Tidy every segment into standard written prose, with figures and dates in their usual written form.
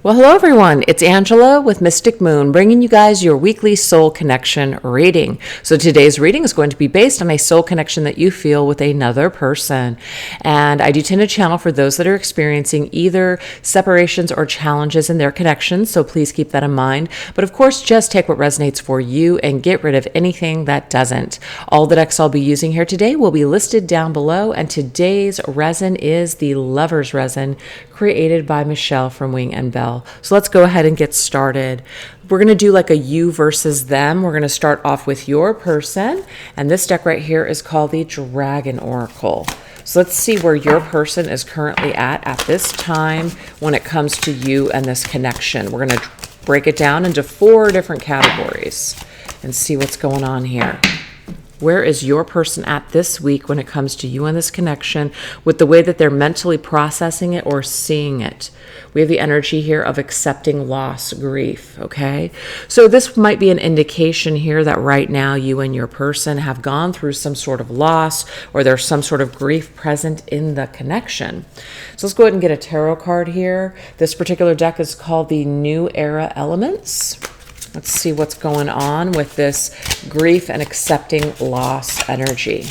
Well, hello everyone. It's Angela with Mystic Moon, bringing you guys your weekly soul connection reading. So today's reading is going to be based on a soul connection that you feel with another person. And I do tend to channel for those that are experiencing either separations or challenges in their connections. So please keep that in mind. But of course, just take what resonates for you and get rid of anything that doesn't. All the decks I'll be using here today will be listed down below. And today's resin is the Lover's Resin, created by Michelle from Wing and Bell. So let's go ahead and get started. We're going to do like a you versus them. We're going to start off with your person. And this deck right here is called the Dragon Oracle. So let's see where your person is currently at this time when it comes to you and this connection. We're going to break it down into 4 different categories and see what's going on here. Where is your person at this week when it comes to you and this connection with the way that they're mentally processing it or seeing it? We have the energy here of accepting loss, grief, okay? So this might be an indication here that right now you and your person have gone through some sort of loss or there's some sort of grief present in the connection. So let's go ahead and get a tarot card here. This particular deck is called the New Era Elements. Let's see what's going on with this grief and accepting loss energy.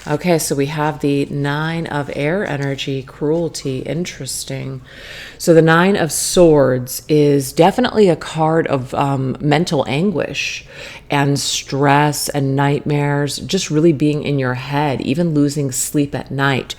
Okay, so we have the 9 of Air energy, cruelty, interesting. So the 9 of Swords is definitely a card of mental anguish and stress and nightmares, just really being in your head, even losing sleep at night.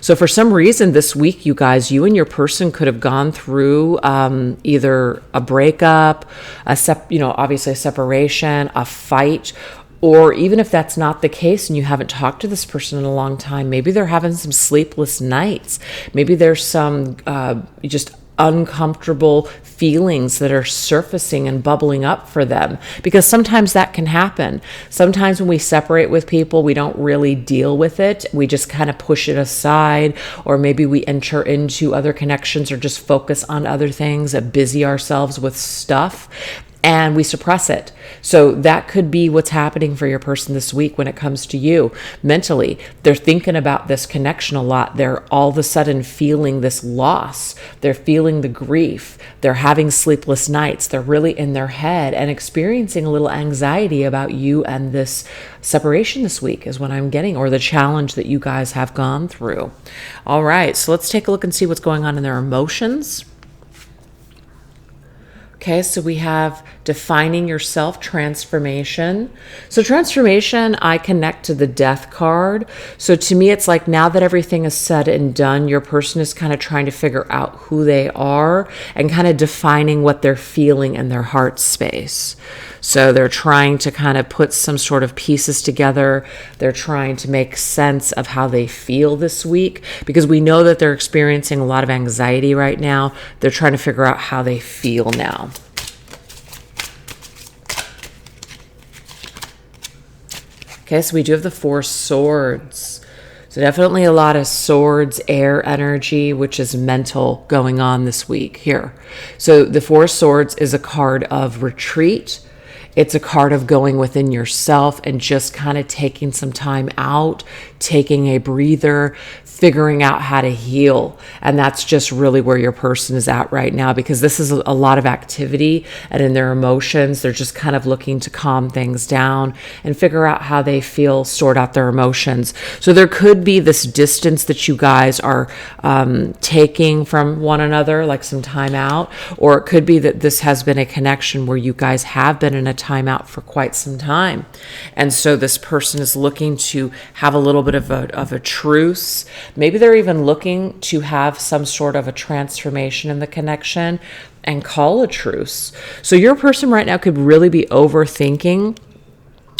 So for some reason this week, you guys, you and your person could have gone through either a breakup, obviously a separation, a fight, or even if that's not the case and you haven't talked to this person in a long time, maybe they're having some sleepless nights. Maybe there's some just uncomfortable feelings that are surfacing and bubbling up for them, because sometimes that can happen. Sometimes when we separate with people, we don't really deal with it. We just kind of push it aside, or maybe we enter into other connections or just focus on other things, busy ourselves with stuff, and we suppress it. So that could be what's happening for your person this week when it comes to you mentally. They're thinking about this connection a lot. They're all of a sudden feeling this loss. They're feeling the grief. They're having sleepless nights. They're really in their head and experiencing a little anxiety about you and this separation this week is what I'm getting, or the challenge that you guys have gone through. All right, so let's take a look and see what's going on in their emotions. Okay, so we have defining yourself, transformation. So transformation, I connect to the Death card. So to me, it's like now that everything is said and done, your person is kind of trying to figure out who they are and kind of defining what they're feeling in their heart space. So they're trying to kind of put some sort of pieces together. They're trying to make sense of how they feel this week, because we know that they're experiencing a lot of anxiety right now. They're trying to figure out how they feel now. Okay, so we do have the 4 Swords. So definitely a lot of Swords, air energy, which is mental going on this week here. So the 4 Swords is a card of retreat. It's a card of going within yourself and just kind of taking some time out, taking a breather, figuring out how to heal. And that's just really where your person is at right now, because this is a lot of activity, and in their emotions, they're just kind of looking to calm things down and figure out how they feel, sort out their emotions. So there could be this distance that you guys are taking from one another, like some time out, or it could be that this has been a connection where you guys have been in a time out for quite some time. And so this person is looking to have a little bit of a truce. Maybe they're even looking to have some sort of a transformation in the connection and call a truce. So your person right now could really be overthinking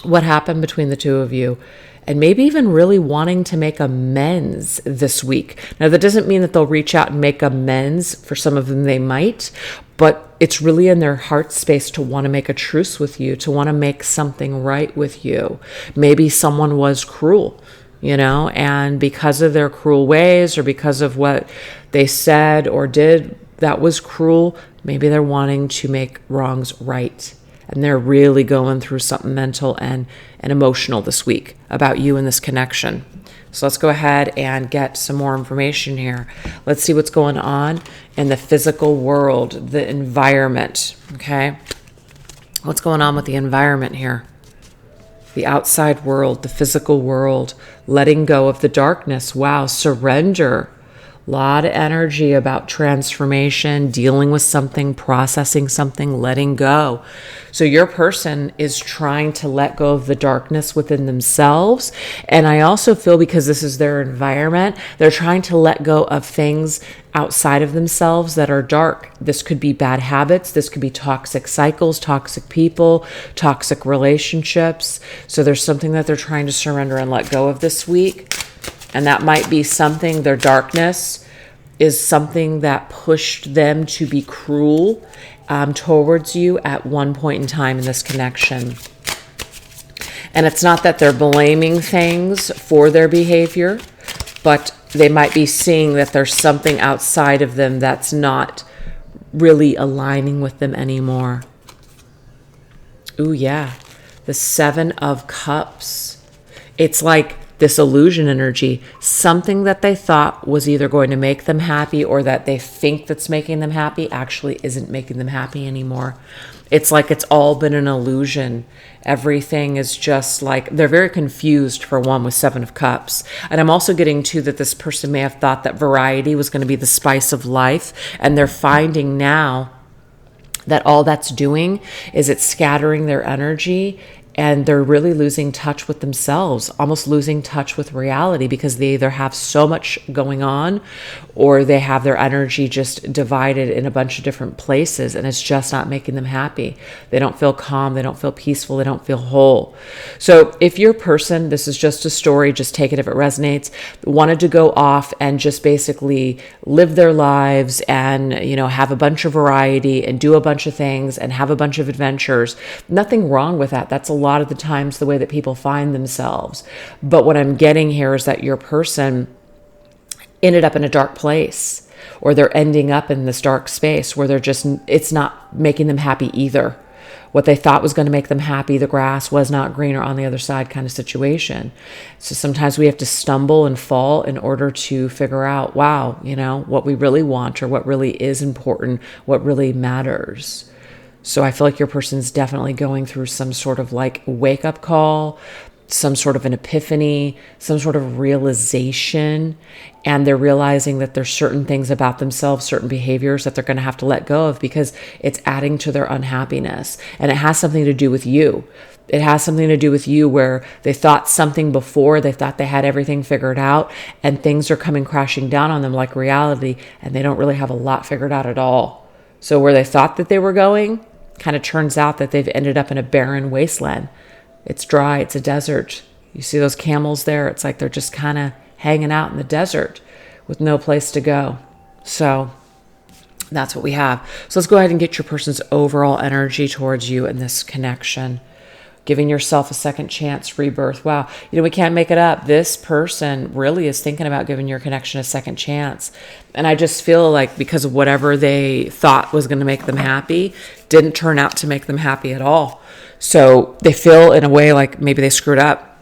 what happened between the two of you, and maybe even really wanting to make amends this week. Now, that doesn't mean that they'll reach out and make amends. For some of them, they might, but it's really in their heart space to want to make a truce with you, to want to make something right with you. Maybe someone was cruel, and because of their cruel ways or because of what they said or did that was cruel, maybe they're wanting to make wrongs right. And they're really going through something mental and emotional this week about you and this connection. So let's go ahead and get some more information here. Let's see what's going on in the physical world, the environment, okay? What's going on with the environment here? The outside world, the physical world, letting go of the darkness. Wow, surrender. A lot of energy about transformation, dealing with something, processing something, letting go. So your person is trying to let go of the darkness within themselves. And I also feel, because this is their environment, they're trying to let go of things outside of themselves that are dark. This could be bad habits. This could be toxic cycles, toxic people, toxic relationships. So there's something that they're trying to surrender and let go of this week. And that might be something, their darkness is something that pushed them to be cruel towards you at one point in time in this connection. And it's not that they're blaming things for their behavior, but they might be seeing that there's something outside of them that's not really aligning with them anymore. Ooh, yeah. The 7 of Cups. It's like this illusion energy, something that they thought was either going to make them happy or that they think that's making them happy actually isn't making them happy anymore. It's like it's all been an illusion. Everything is just like, they're very confused for one with 7 of Cups. And I'm also getting to that this person may have thought that variety was going to be the spice of life. And they're finding now that all that's doing is it's scattering their energy, and they're really losing touch with themselves, almost losing touch with reality, because they either have so much going on or they have their energy just divided in a bunch of different places, and it's just not making them happy. They don't feel calm. They don't feel peaceful. They don't feel whole. So if your person, this is just a story, just take it if it resonates, wanted to go off and just basically live their lives and, have a bunch of variety and do a bunch of things and have a bunch of adventures, nothing wrong with that. That's a lot of the times the way that people find themselves. But what I'm getting here is that your person ended up in a dark place, or they're ending up in this dark space where it's not making them happy either. What they thought was going to make them happy, the grass was not greener on the other side kind of situation. So sometimes we have to stumble and fall in order to figure out, wow, what we really want, or what really is important, what really matters. So I feel like your person's definitely going through some sort of like wake-up call, some sort of an epiphany, some sort of realization, and they're realizing that there's certain things about themselves, certain behaviors that they're going to have to let go of because it's adding to their unhappiness. And it has something to do with you. It has something to do with you, where they thought something before, they thought they had everything figured out, and things are coming crashing down on them like reality, and they don't really have a lot figured out at all. So where they thought that they were going, kind of turns out that they've ended up in a barren wasteland. It's dry. It's a desert. You see those camels there? It's like they're just kind of hanging out in the desert with no place to go. So that's what we have. So let's go ahead and get your person's overall energy towards you in this connection. Giving yourself a second chance, rebirth. Wow. We can't make it up. This person really is thinking about giving your connection a second chance. And I just feel like because of whatever they thought was going to make them happy, didn't turn out to make them happy at all. So they feel in a way like maybe they screwed up.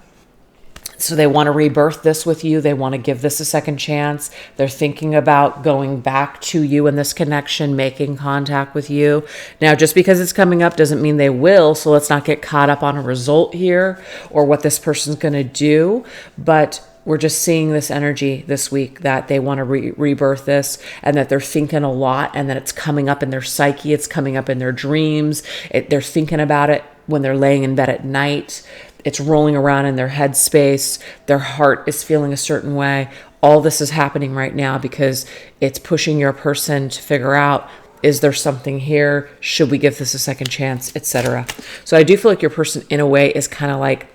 So they want to rebirth this with you. They want to give this a second chance. They're thinking about going back to you in this connection, making contact with you. Now, just because it's coming up doesn't mean they will. So let's not get caught up on a result here or what this person's going to do. But we're just seeing this energy this week that they want to rebirth this, and that they're thinking a lot, and that it's coming up in their psyche. It's coming up in their dreams. They're thinking about it when they're laying in bed at night. It's rolling around in their head space. Their heart is feeling a certain way. All this is happening right now because it's pushing your person to figure out, is there something here? Should we give this a second chance, etc. So I do feel like your person in a way is kind of like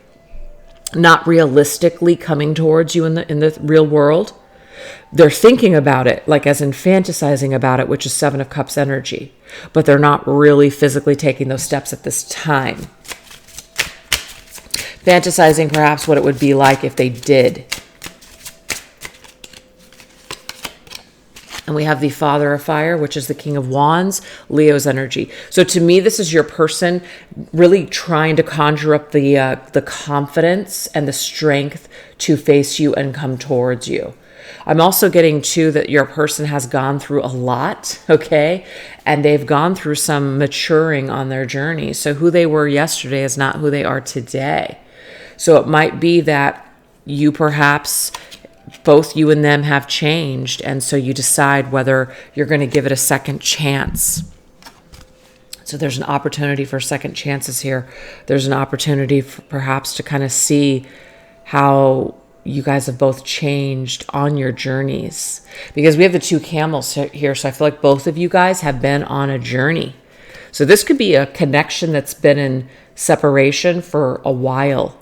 not realistically coming towards you in the real world. They're thinking about it, like as in fantasizing about it, which is 7 of Cups energy, but they're not really physically taking those steps at this time. Fantasizing perhaps what it would be like if they did. And we have the Father of Fire, which is the King of Wands, Leo's energy. So to me, this is your person really trying to conjure up the confidence and the strength to face you and come towards you. I'm also getting too that your person has gone through a lot, okay? And they've gone through some maturing on their journey. So who they were yesterday is not who they are today. So it might be that you perhaps, both you and them have changed. And so you decide whether you're going to give it a second chance. So there's an opportunity for second chances here. There's an opportunity for perhaps to kind of see how you guys have both changed on your journeys, because we have the 2 camels here. So I feel like both of you guys have been on a journey. So this could be a connection that's been in separation for a while,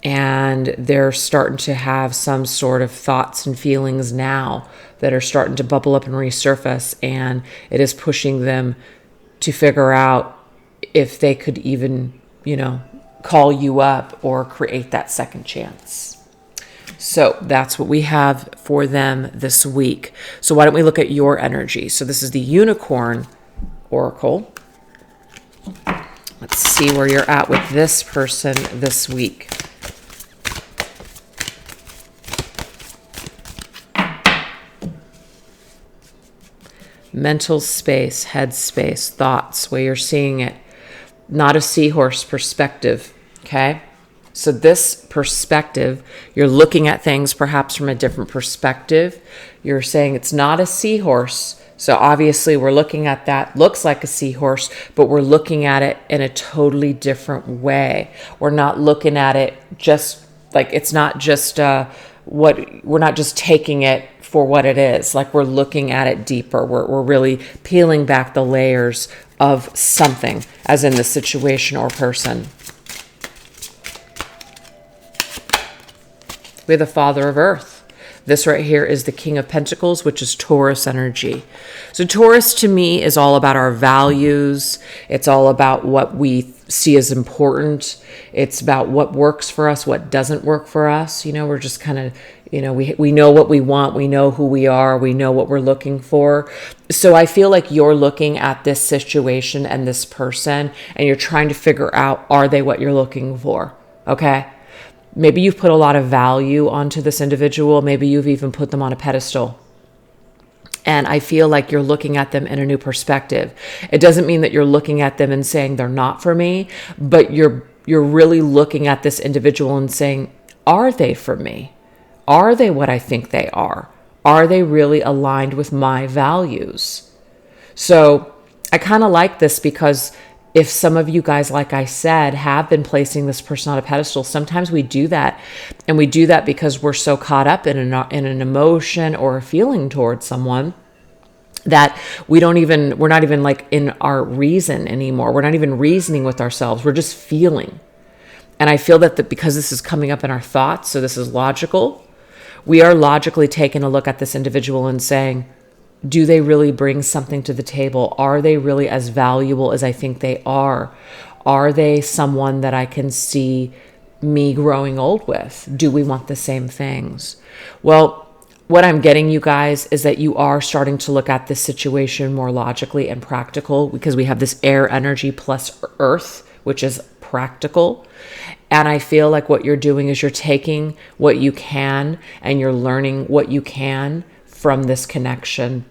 and they're starting to have some sort of thoughts and feelings now that are starting to bubble up and resurface, and it is pushing them to figure out if they could even, call you up or create that second chance. So that's what we have for them this week. So why don't we look at your energy? So this is the Unicorn Oracle. Let's see where you're at with this person this week. Mental space, head space, thoughts, where you're seeing it. Not a seahorse perspective, okay? So this perspective, you're looking at things perhaps from a different perspective. You're saying it's not a seahorse. So obviously we're looking at that, looks like a seahorse, but we're looking at it in a totally different way. We're not looking at it just like, it's not just we're not just taking it for what it is. Like, we're looking at it deeper. We're really peeling back the layers of something, as in the situation or person. We have the Father of Earth. This right here is the King of Pentacles, which is Taurus energy. So Taurus to me is all about our values. It's all about what we see as important. It's about what works for us, what doesn't work for us. We're just kind of, we know what we want. We know who we are. We know what we're looking for. So I feel like you're looking at this situation and this person, and you're trying to figure out, are they what you're looking for? Okay. Maybe you've put a lot of value onto this individual. Maybe you've even put them on a pedestal. And I feel like you're looking at them in a new perspective. It doesn't mean that you're looking at them and saying they're not for me, but you're really looking at this individual and saying, are they for me? Are they what I think they are? Are they really aligned with my values? So I kind of like this, because if some of you guys, like I said, have been placing this person on a pedestal, sometimes we do that. And we do that because we're so caught up in an emotion or a feeling towards someone that we're not even like in our reason anymore. We're not even reasoning with ourselves. We're just feeling. And I feel that because this is coming up in our thoughts, so this is logical, we are logically taking a look at this individual and saying, do they really bring something to the table? Are they really as valuable as I think they are? Are they someone that I can see me growing old with? Do we want the same things? Well, what I'm getting, you guys, is that you are starting to look at this situation more logically and practical, because we have this air energy plus earth, which is practical. And I feel like what you're doing is you're taking what you can and you're learning what you can from this connection.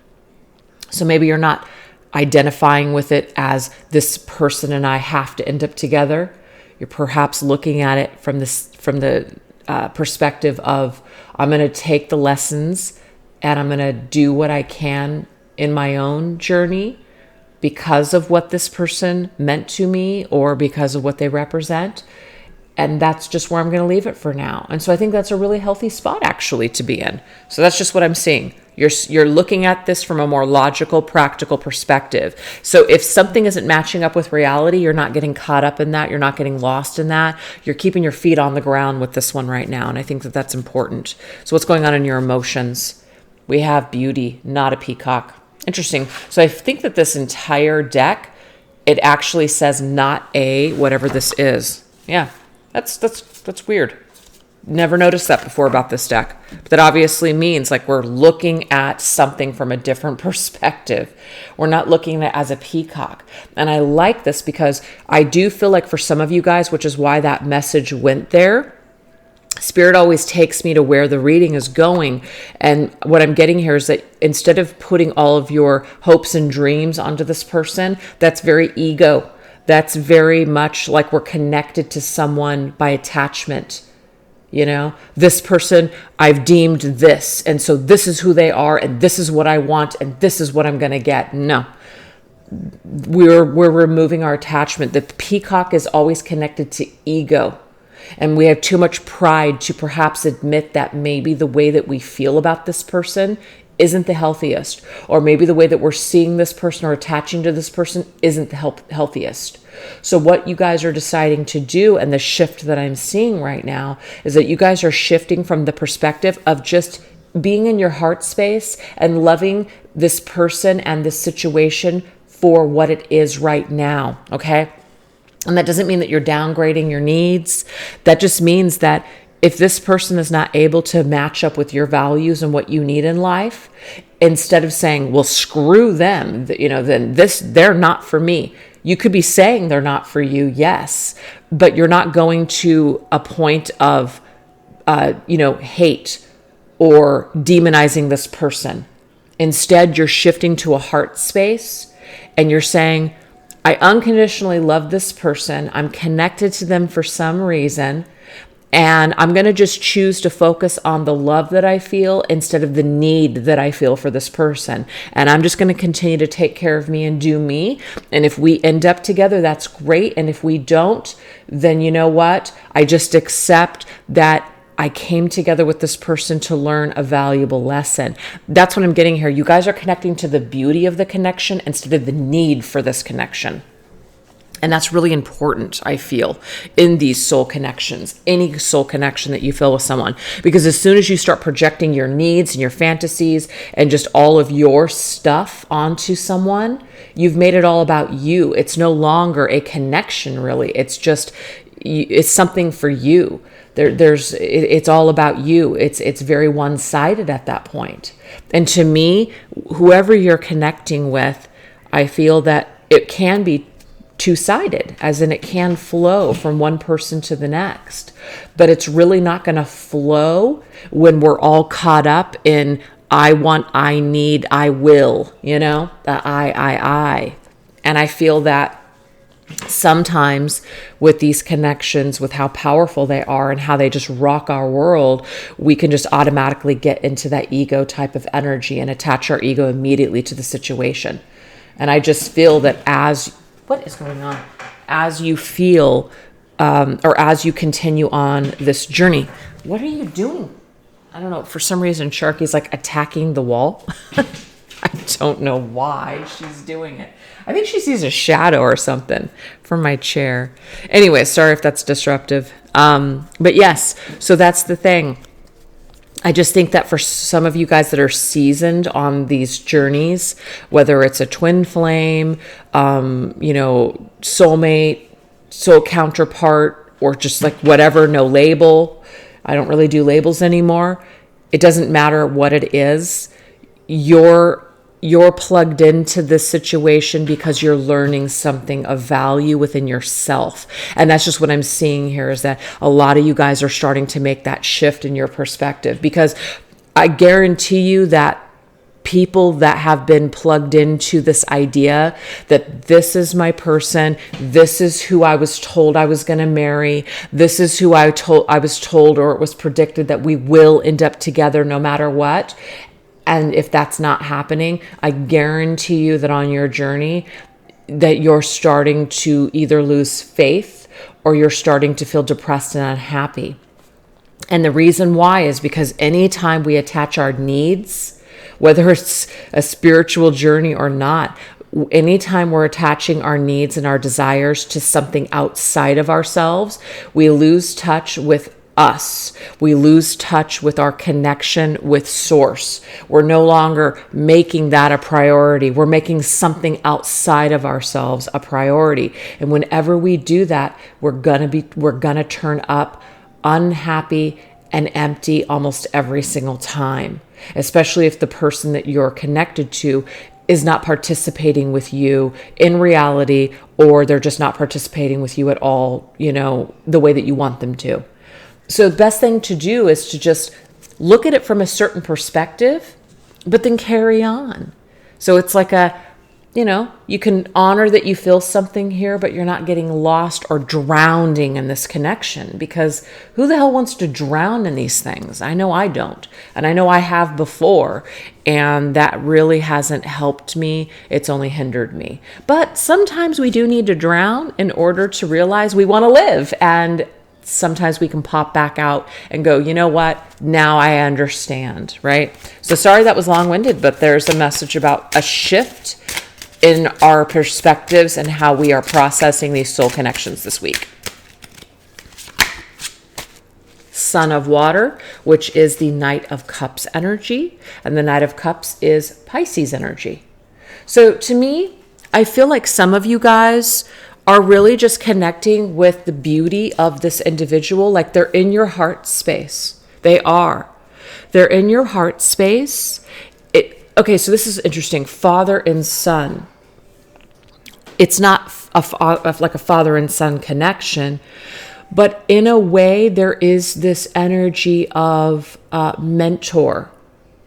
So maybe you're not identifying with it as this person and I have to end up together. You're perhaps looking at it from the perspective of, I'm going to take the lessons and I'm going to do what I can in my own journey because of what this person meant to me or because of what they represent. And that's just where I'm going to leave it for now. And so I think that's a really healthy spot actually to be in. So that's just what I'm seeing. You're looking at this from a more logical, practical perspective. So if something isn't matching up with reality, you're not getting caught up in that. You're not getting lost in that. You're keeping your feet on the ground with this one right now. And I think that that's important. So what's going on in your emotions? We have beauty, not a peacock. Interesting. So I think that this entire deck, it actually says not a whatever this is. Yeah. That's weird. Never noticed that before about this deck. But that obviously means like we're looking at something from a different perspective. We're not looking at it as a peacock. And I like this because I do feel like for some of you guys, which is why that message went there, Spirit always takes me to where the reading is going. And what I'm getting here is that instead of putting all of your hopes and dreams onto this person, that's very ego. That's very much like we're connected to someone by attachment. You know, this person, I've deemed this. And so this is who they are. And this is what I want. And this is what I'm going to get. No, we're removing our attachment. The peacock is always connected to ego. And we have too much pride to perhaps admit that maybe the way that we feel about this person isn't the healthiest. Or maybe the way that we're seeing this person or attaching to this person isn't the healthiest. So what you guys are deciding to do, and the shift that I'm seeing right now, is that you guys are shifting from the perspective of just being in your heart space and loving this person and this situation for what it is right now, okay? And that doesn't mean that you're downgrading your needs. That just means that if this person is not able to match up with your values and what you need in life, instead of saying, well, screw them, you know, then they're not for me. You could be saying they're not for you, yes, but you're not going to a point of, hate or demonizing this person. Instead, you're shifting to a heart space and you're saying, I unconditionally love this person. I'm connected to them for some reason. And I'm going to just choose to focus on the love that I feel instead of the need that I feel for this person. And I'm just going to continue to take care of me and do me. And if we end up together, that's great. And if we don't, then you know what? I just accept that I came together with this person to learn a valuable lesson. That's what I'm getting here. You guys are connecting to the beauty of the connection instead of the need for this connection. And that's really important, I feel, in these soul connections, any soul connection that you feel with someone. Because as soon as you start projecting your needs and your fantasies and just all of your stuff onto someone, you've made it all about you. It's no longer a connection, really. It's just, it's something for you. It's all about you. It's very one-sided at that point. And to me, whoever you're connecting with, I feel that it can be two-sided, as in it can flow from one person to the next. But it's really not going to flow when we're all caught up in I want, I need, I will, you know, the I. And I feel that sometimes with these connections, with how powerful they are and how they just rock our world, we can just automatically get into that ego type of energy and attach our ego immediately to the situation. And I just feel that what is going on? As you feel, or as you continue on this journey, what are you doing? I don't know. For some reason, Sharky's like attacking the wall. I don't know why she's doing it. I think she sees a shadow or something from my chair. Anyway, sorry if that's disruptive. But yes, so that's the thing. I just think that for some of you guys that are seasoned on these journeys, whether it's a twin flame, soulmate, soul counterpart, or just like whatever, no label. I don't really do labels anymore. It doesn't matter what it is. You're plugged into this situation because you're learning something of value within yourself. And that's just what I'm seeing here, is that a lot of you guys are starting to make that shift in your perspective, because I guarantee you that people that have been plugged into this idea that this is my person, this is who I was told I was going to marry, this is who I was told, or it was predicted that we will end up together no matter what. And if that's not happening, I guarantee you that on your journey that you're starting to either lose faith or you're starting to feel depressed and unhappy. And the reason why is because anytime we attach our needs, whether it's a spiritual journey or not, anytime we're attaching our needs and our desires to something outside of ourselves, we lose touch with us. We lose touch with our connection with source. We're no longer making that a priority. We're making something outside of ourselves a priority. And whenever we do that, we're gonna turn up unhappy and empty almost every single time, especially if the person that you're connected to is not participating with you in reality, or they're just not participating with you at all, the way that you want them to. So the best thing to do is to just look at it from a certain perspective, but then carry on. So it's like you can honor that you feel something here, but you're not getting lost or drowning in this connection, because who the hell wants to drown in these things? I know I don't. And I know I have before, and that really hasn't helped me. It's only hindered me. But sometimes we do need to drown in order to realize we want to live. And sometimes we can pop back out and go, you know what? Now I understand, right? So sorry that was long-winded, but there's a message about a shift in our perspectives and how we are processing these soul connections this week. Sun of Water, which is the Knight of Cups energy, and the Knight of Cups is Pisces energy. So to me, I feel like some of you guys are really just connecting with the beauty of this individual, like they're in your heart space. They are. They're in your heart space. Okay, so this is interesting. Father and son. It's not like a father and son connection, but in a way, there is this energy of mentor,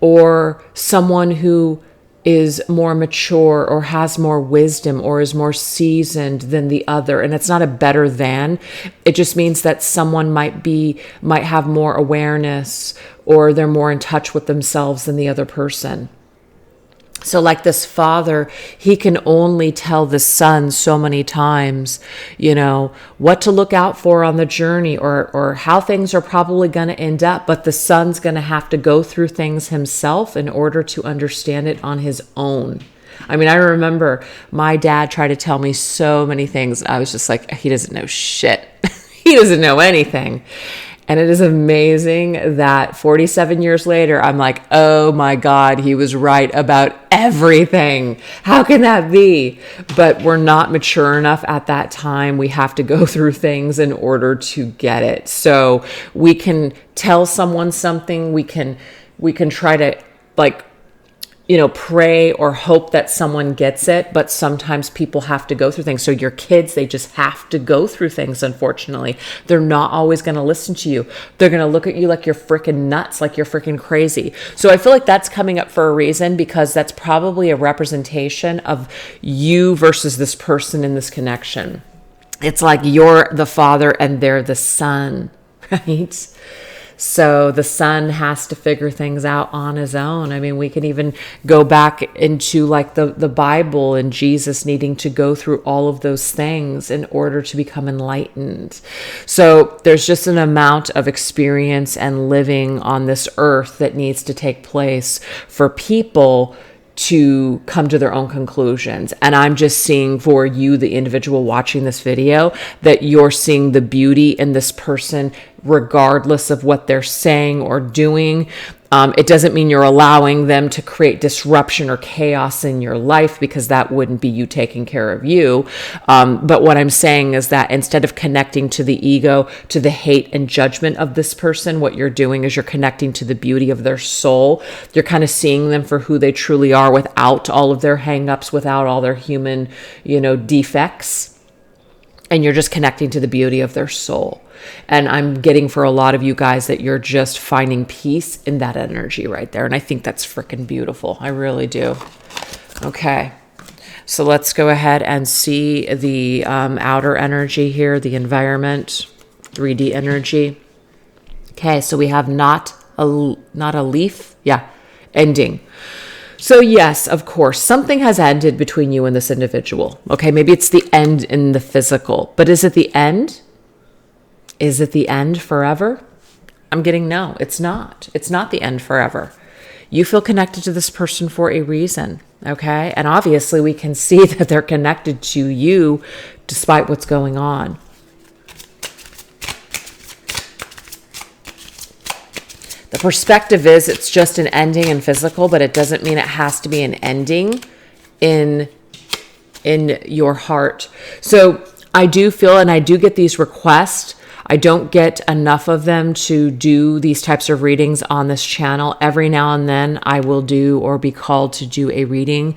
or someone who is more mature or has more wisdom or is more seasoned than the other. And it's not a better than. It just means that someone might have more awareness, or they're more in touch with themselves than the other person. So like this father, he can only tell the son so many times, what to look out for on the journey, or how things are probably going to end up. But the son's going to have to go through things himself in order to understand it on his own. I mean, I remember my dad tried to tell me so many things. I was just like, he doesn't know shit. He doesn't know anything. And it is amazing that 47 years later, I'm like, oh my God, he was right about everything. How can that be? But we're not mature enough at that time. We have to go through things in order to get it. So we can tell someone something. We can try to pray or hope that someone gets it, but sometimes people have to go through things. So your kids, they just have to go through things, unfortunately. They're not always going to listen to you. They're going to look at you like you're freaking nuts, like you're freaking crazy. So I feel like that's coming up for a reason, because that's probably a representation of you versus this person in this connection. It's like you're the father and they're the son, right? So the son has to figure things out on his own. I mean, we can even go back into like the Bible and Jesus needing to go through all of those things in order to become enlightened. So there's just an amount of experience and living on this earth that needs to take place for people to come to their own conclusions. And I'm just seeing for you, the individual watching this video, that you're seeing the beauty in this person regardless of what they're saying or doing. It doesn't mean you're allowing them to create disruption or chaos in your life, because that wouldn't be you taking care of you. But what I'm saying is that instead of connecting to the ego, to the hate and judgment of this person, what you're doing is you're connecting to the beauty of their soul. You're kind of seeing them for who they truly are, without all of their hang-ups, without all their human, defects. And you're just connecting to the beauty of their soul. And I'm getting for a lot of you guys that you're just finding peace in that energy right there. And I think that's freaking beautiful. I really do. Okay. So let's go ahead and see the outer energy here, the environment, 3D energy. Okay. So we have not a leaf. Yeah. Ending. So yes, of course, something has ended between you and this individual. Okay, maybe it's the end in the physical, but is it the end? Is it the end forever? I'm getting no, it's not. It's not the end forever. You feel connected to this person for a reason, okay? And obviously we can see that they're connected to you despite what's going on. The perspective is it's just an ending in physical, but it doesn't mean it has to be an ending in your heart. So I do feel, and I do get these requests, I don't get enough of them to do these types of readings on this channel. Every now and then I will do or be called to do a reading,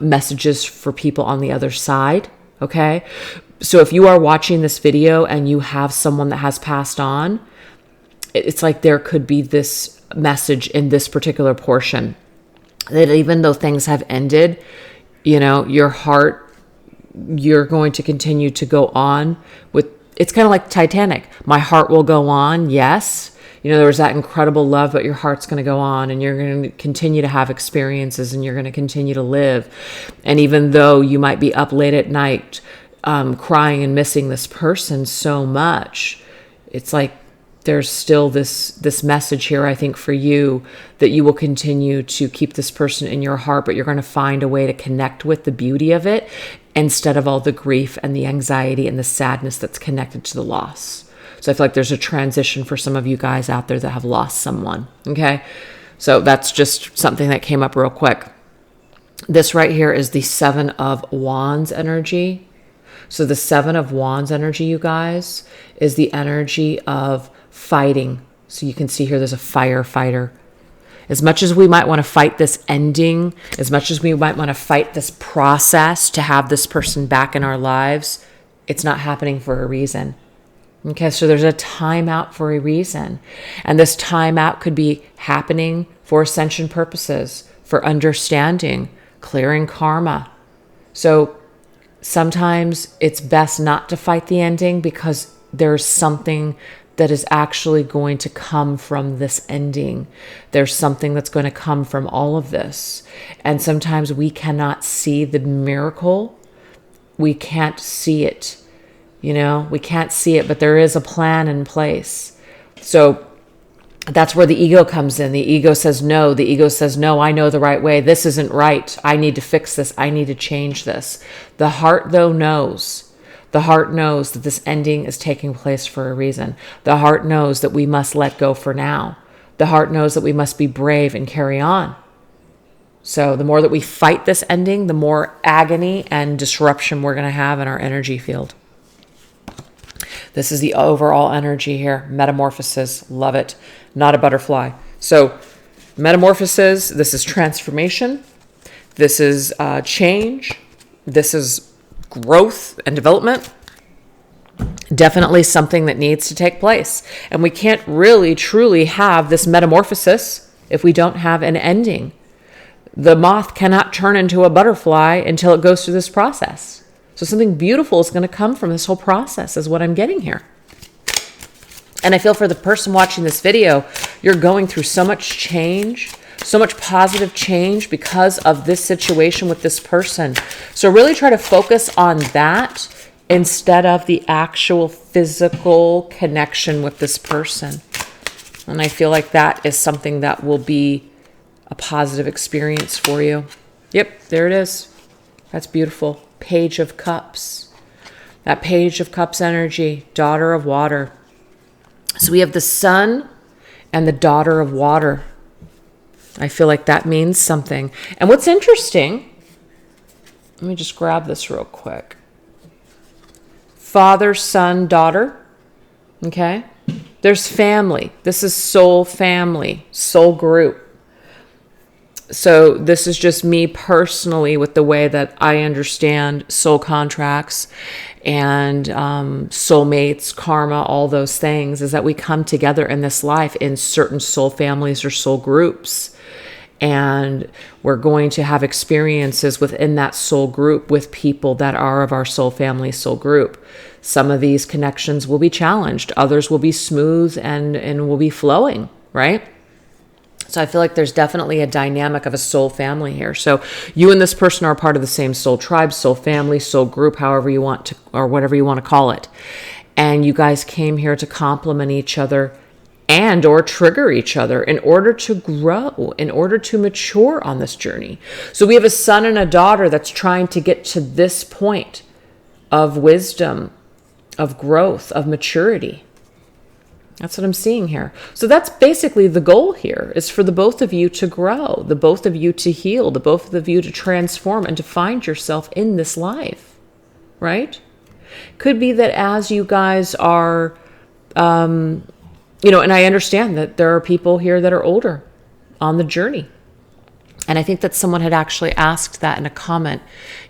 messages for people on the other side. Okay. So if you are watching this video and you have someone that has passed on, it's like there could be this message in this particular portion that even though things have ended, you know, your heart, you're going to continue to go on with, it's kind of like Titanic. My heart will go on. Yes. You know, there was that incredible love, but your heart's going to go on and you're going to continue to have experiences and you're going to continue to live. And even though you might be up late at night, crying and missing this person so much, it's like there's still this message here, I think, for you, that you will continue to keep this person in your heart, but you're going to find a way to connect with the beauty of it instead of all the grief and the anxiety and the sadness that's connected to the loss. So I feel like there's a transition for some of you guys out there that have lost someone. Okay. So that's just something that came up real quick. This right here is the 7 of Wands energy. So the 7 of Wands energy, you guys, is the energy of fighting. So you can see here there's a firefighter. As much as we might want to fight this ending, as much as we might want to fight this process to have this person back in our lives, it's not happening for a reason. Okay, so there's a timeout for a reason. And this timeout could be happening for ascension purposes, for understanding, clearing karma. So sometimes it's best not to fight the ending because there's something that is actually going to come from this ending. There's something that's going to come from all of this. And sometimes we cannot see the miracle. We can't see it. You know, we can't see it, but there is a plan in place. So that's where the ego comes in. The ego says no. The ego says, no, I know the right way. This isn't right. I need to fix this. I need to change this. The heart, though, knows. The heart knows that this ending is taking place for a reason. The heart knows that we must let go for now. The heart knows that we must be brave and carry on. So the more that we fight this ending, the more agony and disruption we're going to have in our energy field. This is the overall energy here. Metamorphosis. Love it. Not a butterfly. So metamorphosis, this is transformation. This is change. This is growth and development. Definitely something that needs to take place. And we can't really truly have this metamorphosis if we don't have an ending. The moth cannot turn into a butterfly until it goes through this process. So something beautiful is going to come from this whole process is what I'm getting here. And I feel for the person watching this video, you're going through so much change, so much positive change because of this situation with this person. So really try to focus on that instead of the actual physical connection with this person. And I feel like that is something that will be a positive experience for you. Yep, there it is. That's beautiful. Page of Cups. That Page of Cups energy, daughter of water. So we have the sun and the daughter of water. I feel like that means something. And what's interesting, let me just grab this real quick. Father, son, daughter. Okay. There's family. This is soul family, soul group. So this is just me personally with the way that I understand soul contracts and soulmates, karma, all those things, is that we come together in this life in certain soul families or soul groups. And we're going to have experiences within that soul group with people that are of our soul family, soul group. Some of these connections will be challenged. Others will be smooth and will be flowing, right? So I feel like there's definitely a dynamic of a soul family here. So you and this person are part of the same soul tribe, soul family, soul group, however you want to, or whatever you want to call it. And you guys came here to complement each other and or trigger each other in order to grow, in order to mature on this journey. So we have a son and a daughter that's trying to get to this point of wisdom, of growth, of maturity. That's what I'm seeing here. So that's basically the goal here, is for the both of you to grow, the both of you to heal, the both of you to transform and to find yourself in this life, right? Could be that as you guys are, and I understand that there are people here that are older on the journey. And I think that someone had actually asked that in a comment,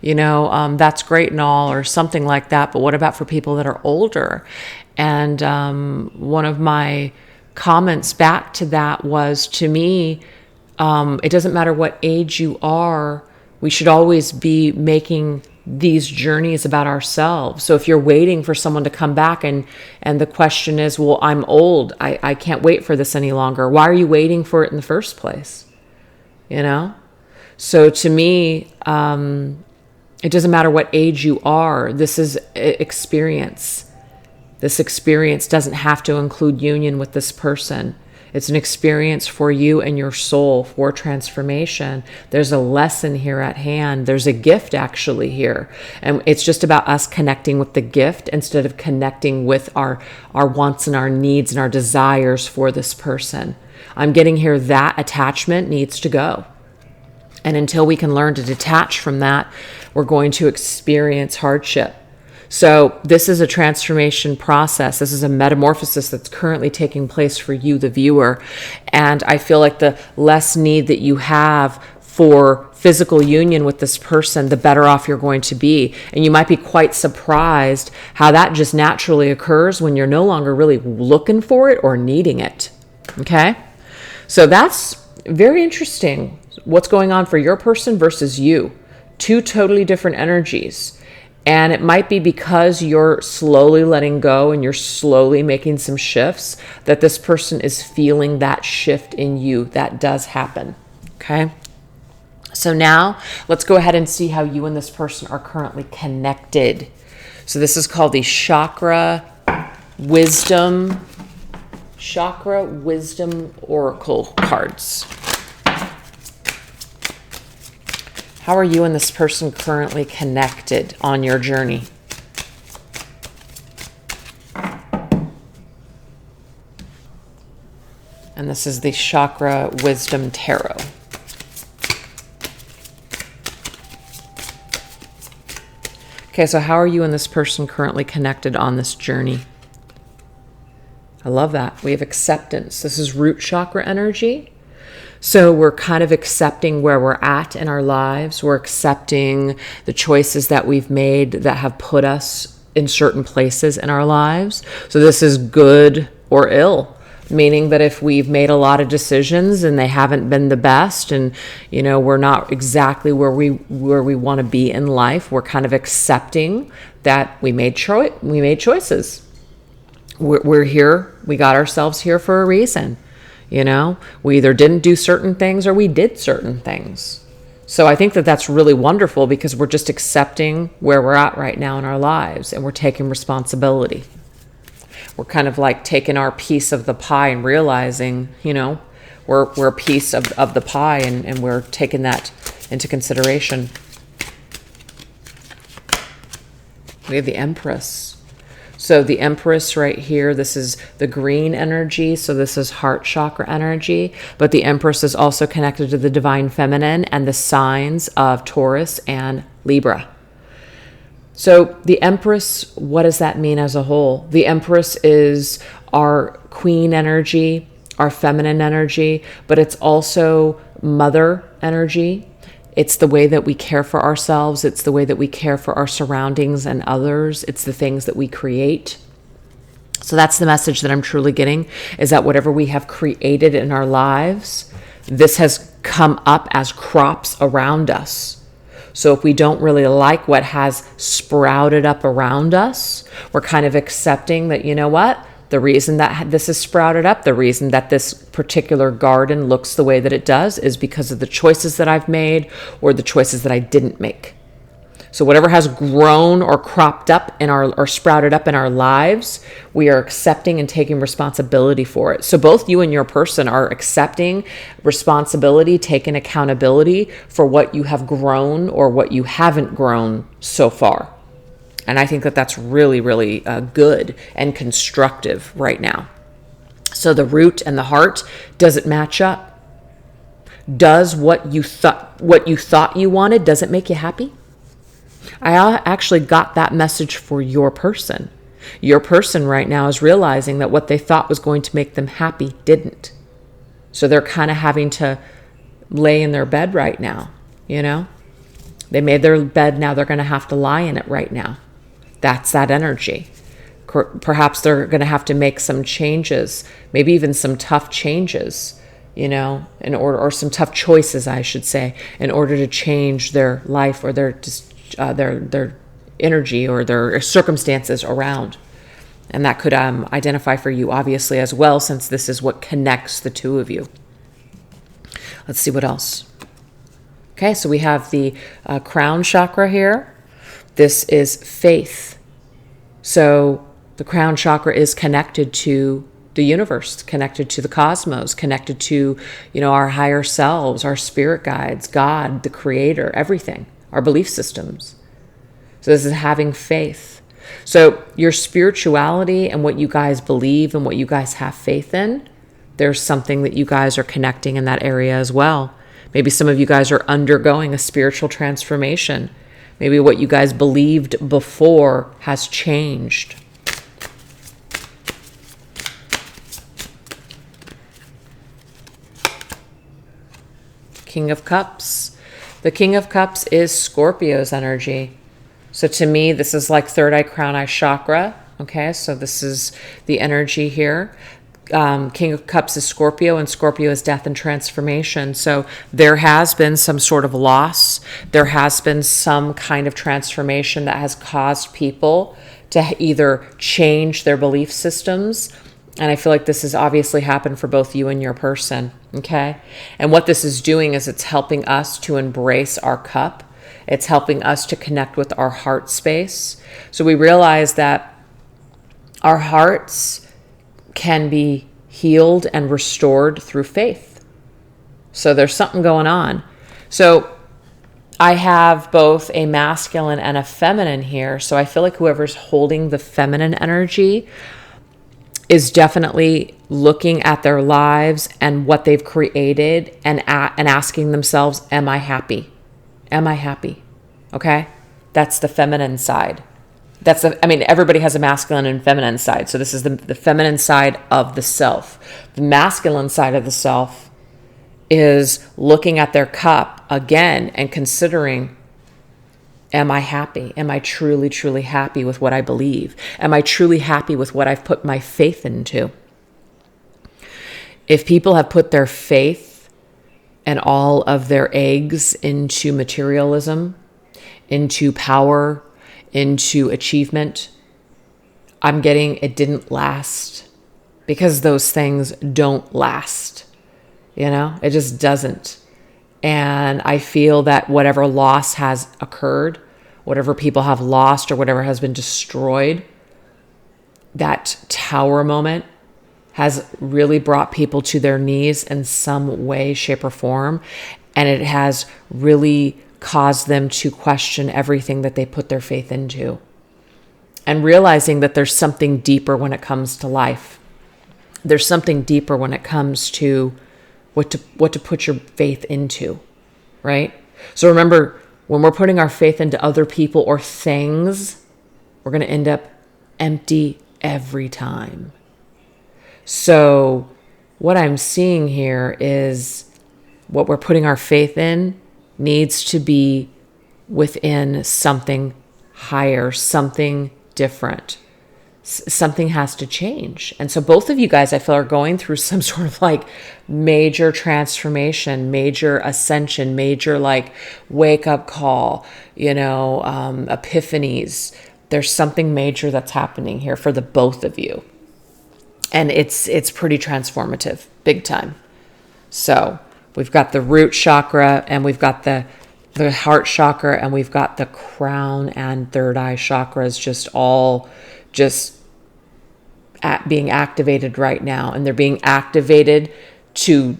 that's great and all, or something like that. But what about for people that are older? And one of my comments back to that was, to me, it doesn't matter what age you are. We should always be making these journeys about ourselves. So if you're waiting for someone to come back and the question is, well, I'm old, I can't wait for this any longer. Why are you waiting for it in the first place? So to me, it doesn't matter what age you are. This is experience. This experience doesn't have to include union with this person. It's an experience for you and your soul for transformation. There's a lesson here at hand. There's a gift actually here. And it's just about us connecting with the gift instead of connecting with our wants and our needs and our desires for this person. I'm getting here that attachment needs to go. And until we can learn to detach from that, we're going to experience hardship. So this is a transformation process. This is a metamorphosis that's currently taking place for you, the viewer. And I feel like the less need that you have for physical union with this person, the better off you're going to be. And you might be quite surprised how that just naturally occurs when you're no longer really looking for it or needing it. Okay? So that's very interesting. What's going on for your person versus you. Two totally different energies. And it might be because you're slowly letting go and you're slowly making some shifts that this person is feeling that shift in you. That does happen. Okay. So now let's go ahead and see how you and this person are currently connected. So this is called the Chakra Wisdom Oracle cards. How are you and this person currently connected on your journey? And this is the Chakra Wisdom Tarot. Okay, so how are you and this person currently connected on this journey? I love that. We have acceptance. This is root chakra energy. So we're kind of accepting where we're at in our lives. We're accepting the choices that we've made that have put us in certain places in our lives. So this is good or ill, meaning that if we've made a lot of decisions and they haven't been the best and, we're not exactly where we want to be in life, we're kind of accepting that we made choices. We're here. We got ourselves here for a reason. We either didn't do certain things or we did certain things. So I think that that's really wonderful because we're just accepting where we're at right now in our lives and we're taking responsibility. We're kind of like taking our piece of the pie and realizing, we're a piece of the pie and we're taking that into consideration. We have the Empress. So the Empress right here, this is the green energy. So this is heart chakra energy. But the Empress is also connected to the divine feminine and the signs of Taurus and Libra. So the Empress, what does that mean as a whole? The Empress is our queen energy, our feminine energy, but it's also mother energy. It's the way that we care for ourselves. It's the way that we care for our surroundings and others. It's the things that we create. So that's the message that I'm truly getting, is that whatever we have created in our lives, this has come up as crops around us. So if we don't really like what has sprouted up around us, we're kind of accepting that, the reason that this is sprouted up, the reason that this particular garden looks the way that it does is because of the choices that I've made or the choices that I didn't make. So whatever has grown or cropped up or sprouted up in our lives, we are accepting and taking responsibility for it. So both you and your person are accepting responsibility, taking accountability for what you have grown or what you haven't grown so far. And I think that that's really, really good and constructive right now. So the root and the heart, does it match up? Does what you thought you wanted, does it make you happy? I actually got that message for your person. Your person right now is realizing that what they thought was going to make them happy didn't. So they're kind of having to lay in their bed right now, you know? They made their bed, now they're going to have to lie in it right now. That's that energy. Perhaps they're going to have to make some changes, maybe even some tough changes, you know, in order, or some tough choices, I should say, in order to change their life or their energy or their circumstances around. And that could identify for you, obviously, as well, since this is what connects the two of you. Let's see what else. Okay, so we have the crown chakra here. This is faith. So the crown chakra is connected to the universe, connected to the cosmos, connected to, you know, our higher selves, our spirit guides, God, the creator, everything, our belief systems. So this is having faith. So your spirituality and what you guys believe and what you guys have faith in, there's something that you guys are connecting in that area as well. Maybe some of you guys are undergoing a spiritual transformation. Maybe what you guys believed before has changed. King of Cups. The King of Cups is Scorpio's energy. So to me, this is like third eye, crown eye chakra. Okay, so this is the energy here. King of Cups is Scorpio, and Scorpio is death and transformation. So there has been some sort of loss. There has been some kind of transformation that has caused people to either change their belief systems. And I feel like this has obviously happened for both you and your person. Okay. And what this is doing is it's helping us to embrace our cup. It's helping us to connect with our heart space. So we realize that our hearts can be healed and restored through faith. So there's something going on. So I have both a masculine and a feminine here. So I feel like whoever's holding the feminine energy is definitely looking at their lives and what they've created and asking themselves, am I happy? Am I happy? Okay? That's the feminine side. Everybody has a masculine and feminine side. So this is the feminine side of the self. The masculine side of the self is looking at their cup again and considering, am I happy? Am I truly, truly happy with what I believe? Am I truly happy with what I've put my faith into? If people have put their faith and all of their eggs into materialism, into power, into achievement, I'm getting it didn't last, because those things don't last. You know, it just doesn't. And I feel that whatever loss has occurred, whatever people have lost or whatever has been destroyed, that tower moment has really brought people to their knees in some way, shape, or form. And it has really caused them to question everything that they put their faith into. And realizing that there's something deeper when it comes to life. There's something deeper when it comes to what to put your faith into, right? So remember, when we're putting our faith into other people or things, we're going to end up empty every time. So what I'm seeing here is what we're putting our faith in needs to be within something higher, something different. Something has to change. And so both of you guys, I feel, are going through some sort of like major transformation, major ascension, major like wake up call, epiphanies. There's something major that's happening here for the both of you. And it's pretty transformative, big time. So we've got the root chakra, and we've got the heart chakra, and we've got the crown and third eye chakras just being activated right now. And they're being activated to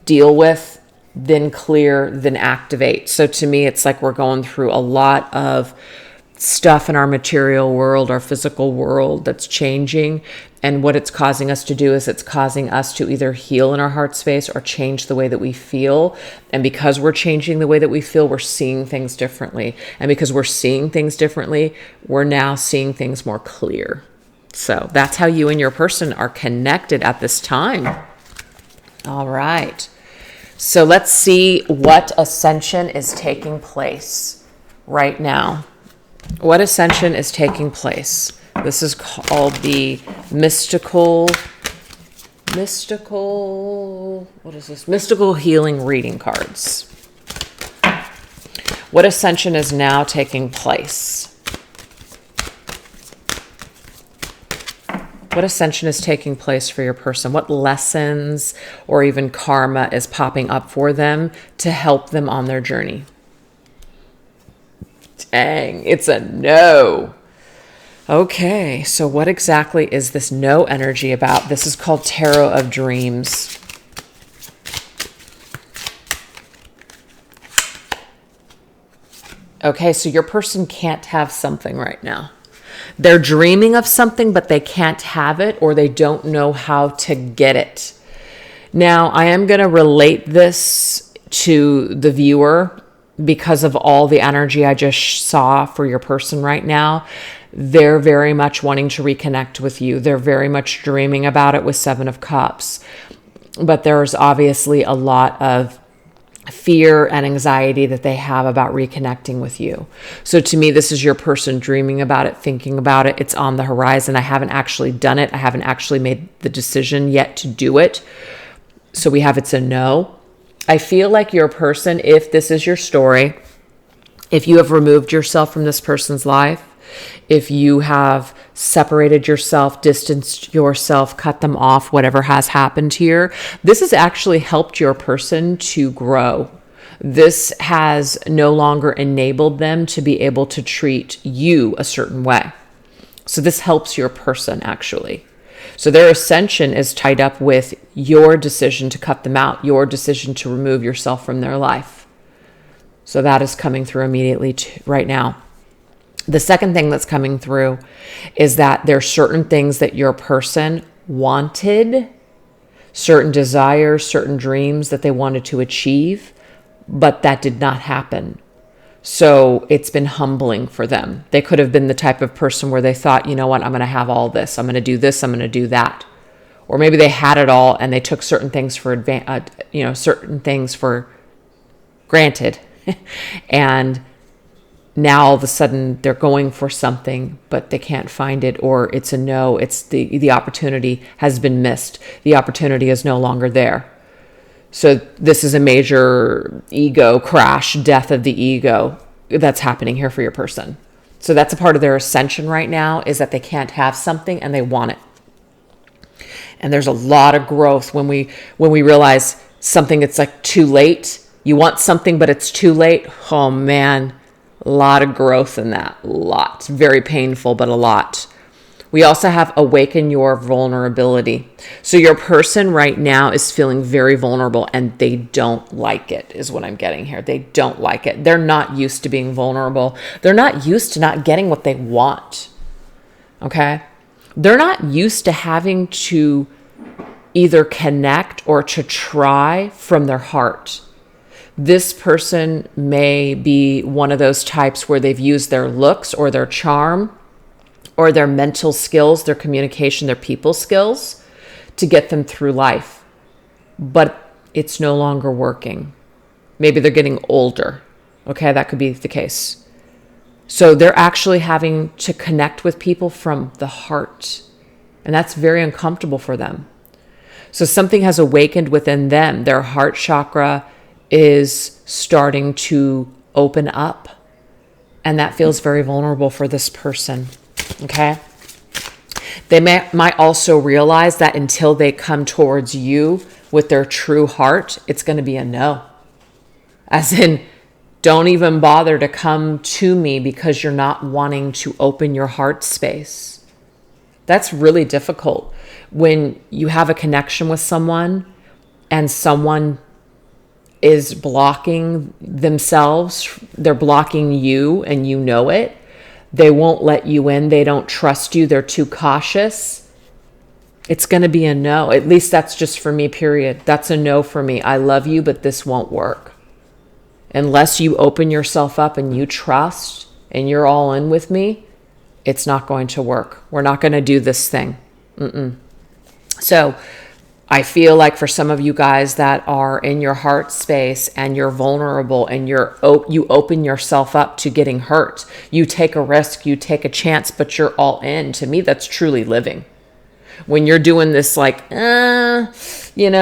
deal with, then clear, then activate. So to me, it's like we're going through a lot of stuff in our material world, our physical world that's changing. And what it's causing us to do is it's causing us to either heal in our heart space or change the way that we feel. And because we're changing the way that we feel, we're seeing things differently. And because we're seeing things differently, we're now seeing things more clear. So that's how you and your person are connected at this time. All right. So let's see what ascension is taking place right now. What ascension is taking place? This is called the mystical, what is this? Mystical healing reading cards. What ascension is now taking place? What ascension is taking place for your person? What lessons or even karma is popping up for them to help them on their journey? Dang, it's a no. Okay, so what exactly is this no energy about? This is called Tarot of Dreams. Okay, so your person can't have something right now. They're dreaming of something, but they can't have it, or they don't know how to get it. Now, I am going to relate this to the viewer because of all the energy I just saw for your person right now. They're very much wanting to reconnect with you. They're very much dreaming about it with Seven of Cups. But there's obviously a lot of fear and anxiety that they have about reconnecting with you. So to me, this is your person dreaming about it, thinking about it. It's on the horizon. I haven't actually done it. I haven't actually made the decision yet to do it. So we have it's a no. I feel like your person, if this is your story, if you have removed yourself from this person's life, if you have separated yourself, distanced yourself, cut them off, whatever has happened here, this has actually helped your person to grow. This has no longer enabled them to be able to treat you a certain way. So this helps your person actually. So their ascension is tied up with your decision to cut them out, your decision to remove yourself from their life. So that is coming through immediately right now. The second thing that's coming through is that there's certain things that your person wanted, certain desires, certain dreams that they wanted to achieve, but that did not happen. So it's been humbling for them. They could have been the type of person where they thought, you know what, I'm going to have all this. I'm going to do this. I'm going to do that. Or maybe they had it all and they took certain things for certain things for granted. And now all of a sudden they're going for something, but they can't find it, or it's a no. It's the opportunity has been missed. The opportunity is no longer there. So this is a major ego crash, death of the ego that's happening here for your person. So that's a part of their ascension right now, is that they can't have something and they want it. And there's a lot of growth when we realize something, it's like too late. You want something, but it's too late. Oh man, a lot of growth in that. A lot. It's very painful, but a lot. We also have awaken your vulnerability. So your person right now is feeling very vulnerable and they don't like it, is what I'm getting here. They don't like it. They're not used to being vulnerable. They're not used to not getting what they want. Okay? They're not used to having to either connect or to try from their heart. This person may be one of those types where they've used their looks or their charm or their mental skills, their communication, their people skills to get them through life. But it's no longer working. Maybe they're getting older. Okay, that could be the case. So they're actually having to connect with people from the heart. And that's very uncomfortable for them. So something has awakened within them. Their heart chakra is starting to open up. And that feels very vulnerable for this person. Okay? They might also realize that until they come towards you with their true heart, it's going to be a no. As in, don't even bother to come to me because you're not wanting to open your heart space. That's really difficult when you have a connection with someone and someone is blocking themselves, they're blocking you and you know it. they won't let you in, they don't trust you, they're too cautious, it's going to be a no. At least that's just for me, period. That's a no for me. I love you, but this won't work. Unless you open yourself up and you trust and you're all in with me, it's not going to work. We're not going to do this thing. So I feel like for some of you guys that are in your heart space and you're vulnerable and you open yourself up to getting hurt, you take a risk, you take a chance, but you're all in. To me, that's truly living. When you're doing this like, I'm going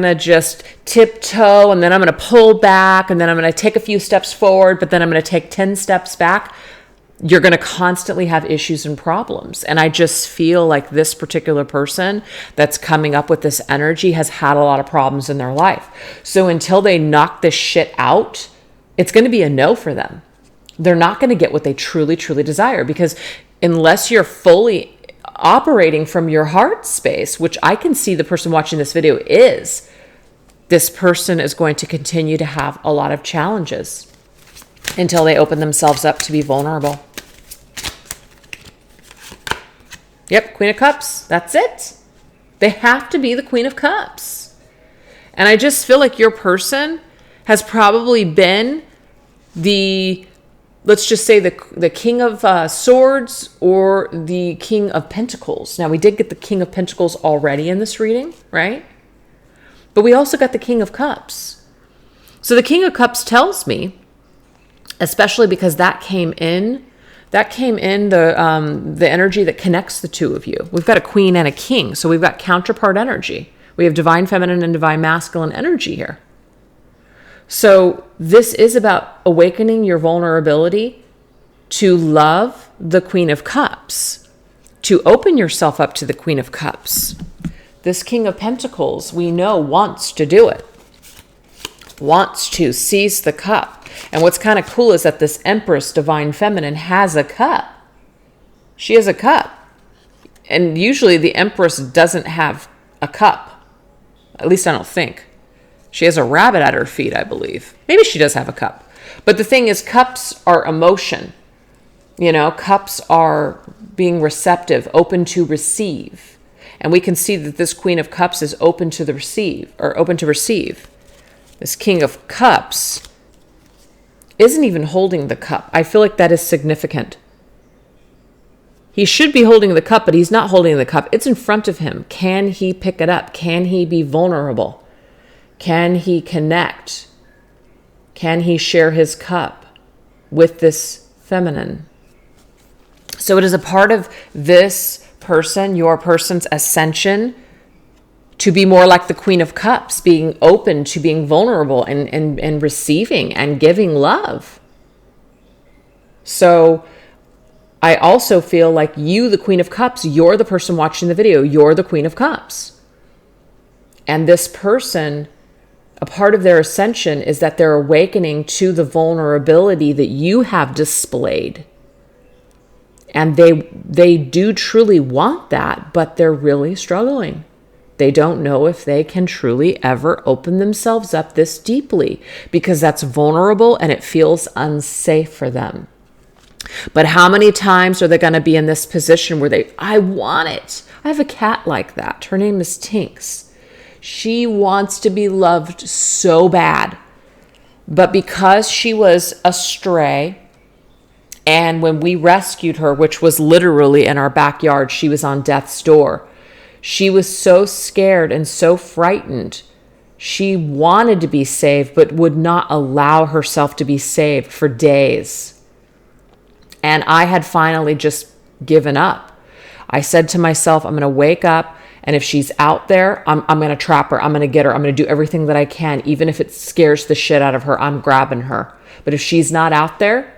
to just tiptoe and then I'm going to pull back and then I'm going to take a few steps forward, but then I'm going to take 10 steps back, you're going to constantly have issues and problems. And I just feel like this particular person that's coming up with this energy has had a lot of problems in their life. So until they knock this shit out, it's going to be a no for them. They're not going to get what they truly, truly desire, because unless you're fully operating from your heart space, which I can see the person watching this video is, this person is going to continue to have a lot of challenges until they open themselves up to be vulnerable. Yep, Queen of Cups. That's it. They have to be the Queen of Cups. And I just feel like your person has probably been let's just say the King of Swords or the King of Pentacles. Now, we did get the King of Pentacles already in this reading, right? But we also got the King of Cups. So the King of Cups tells me, especially because that came in the energy that connects the two of you. We've got a queen and a king, so we've got counterpart energy. We have divine feminine and divine masculine energy here. So this is about awakening your vulnerability to love the Queen of Cups, to open yourself up to the Queen of Cups. This King of Pentacles, we know, wants to do it, wants to seize the cup. And what's kind of cool is that this Empress, divine feminine, has a cup. She has a cup. And usually the Empress doesn't have a cup. At least I don't think. She has a rabbit at her feet, I believe. Maybe she does have a cup. But the thing is, cups are emotion. Cups are being receptive, open to receive. And we can see that this Queen of Cups is open to receive. This King of Cups isn't even holding the cup. I feel like that is significant. He should be holding the cup, but he's not holding the cup. It's in front of him. Can he pick it up? Can he be vulnerable? Can he connect? Can he share his cup with this feminine? So it is a part of this person, your person's ascension, to be more like the Queen of Cups, being open to being vulnerable and receiving and giving love. So I also feel like you, the Queen of Cups, you're the person watching the video. You're the Queen of Cups. And this person, a part of their ascension is that they're awakening to the vulnerability that you have displayed. And they do truly want that, but they're really struggling. They don't know if they can truly ever open themselves up this deeply, because that's vulnerable and it feels unsafe for them. But how many times are they going to be in this position where I want it? I have a cat like that. Her name is Tinks. She wants to be loved so bad. But because she was astray, and when we rescued her, which was literally in our backyard, she was on death's door. She was so scared and so frightened. She wanted to be saved, but would not allow herself to be saved for days. And I had finally just given up. I said to myself, I'm going to wake up, and if she's out there, I'm going to trap her. I'm going to get her. I'm going to do everything that I can. Even if it scares the shit out of her, I'm grabbing her. But if she's not out there,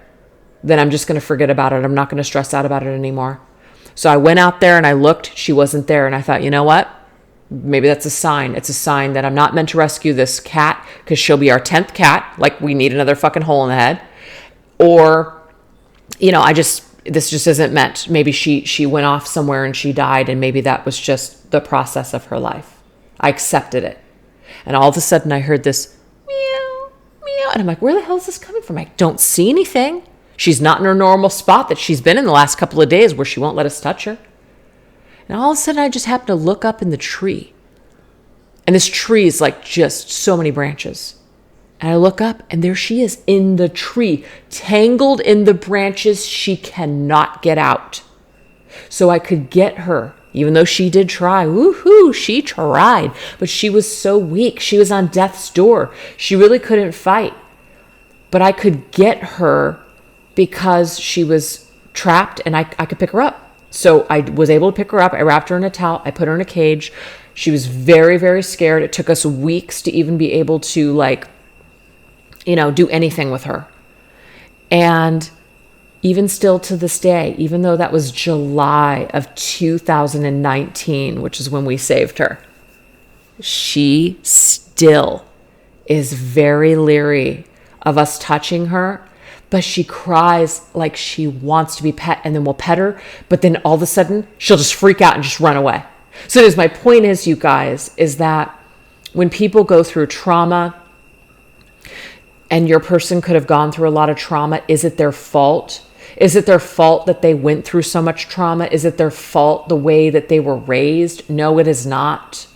then I'm just going to forget about it. I'm not going to stress out about it anymore. So I went out there and I looked. She wasn't there. And I thought, you know what? Maybe that's a sign. It's a sign that I'm not meant to rescue this cat, because she'll be our 10th cat. Like, we need another fucking hole in the head. Or, this just isn't meant. Maybe she went off somewhere and she died, and maybe that was just the process of her life. I accepted it. And all of a sudden I heard this meow, meow. And I'm like, where the hell is this coming from? I don't see anything. She's not in her normal spot that she's been in the last couple of days where she won't let us touch her. And all of a sudden, I just happen to look up in the tree. And this tree is like just so many branches. And I look up and there she is in the tree, tangled in the branches. She cannot get out. So I could get her, even though she did try. Woohoo, she tried. But she was so weak. She was on death's door. She really couldn't fight. But I could get her because she was trapped and I could pick her up. So I was able to pick her up. I wrapped her in a towel. I put her in a cage. She was very, very scared. It took us weeks to even be able to do anything with her. And even still to this day, even though that was July of 2019, which is when we saved her, she still is very leery of us touching her. But she cries like she wants to be pet, and then we'll pet her. But then all of a sudden, she'll just freak out and just run away. So my point is, you guys, is that when people go through trauma, and your person could have gone through a lot of trauma, is it their fault? Is it their fault that they went through so much trauma? Is it their fault the way that they were raised? No, it is not.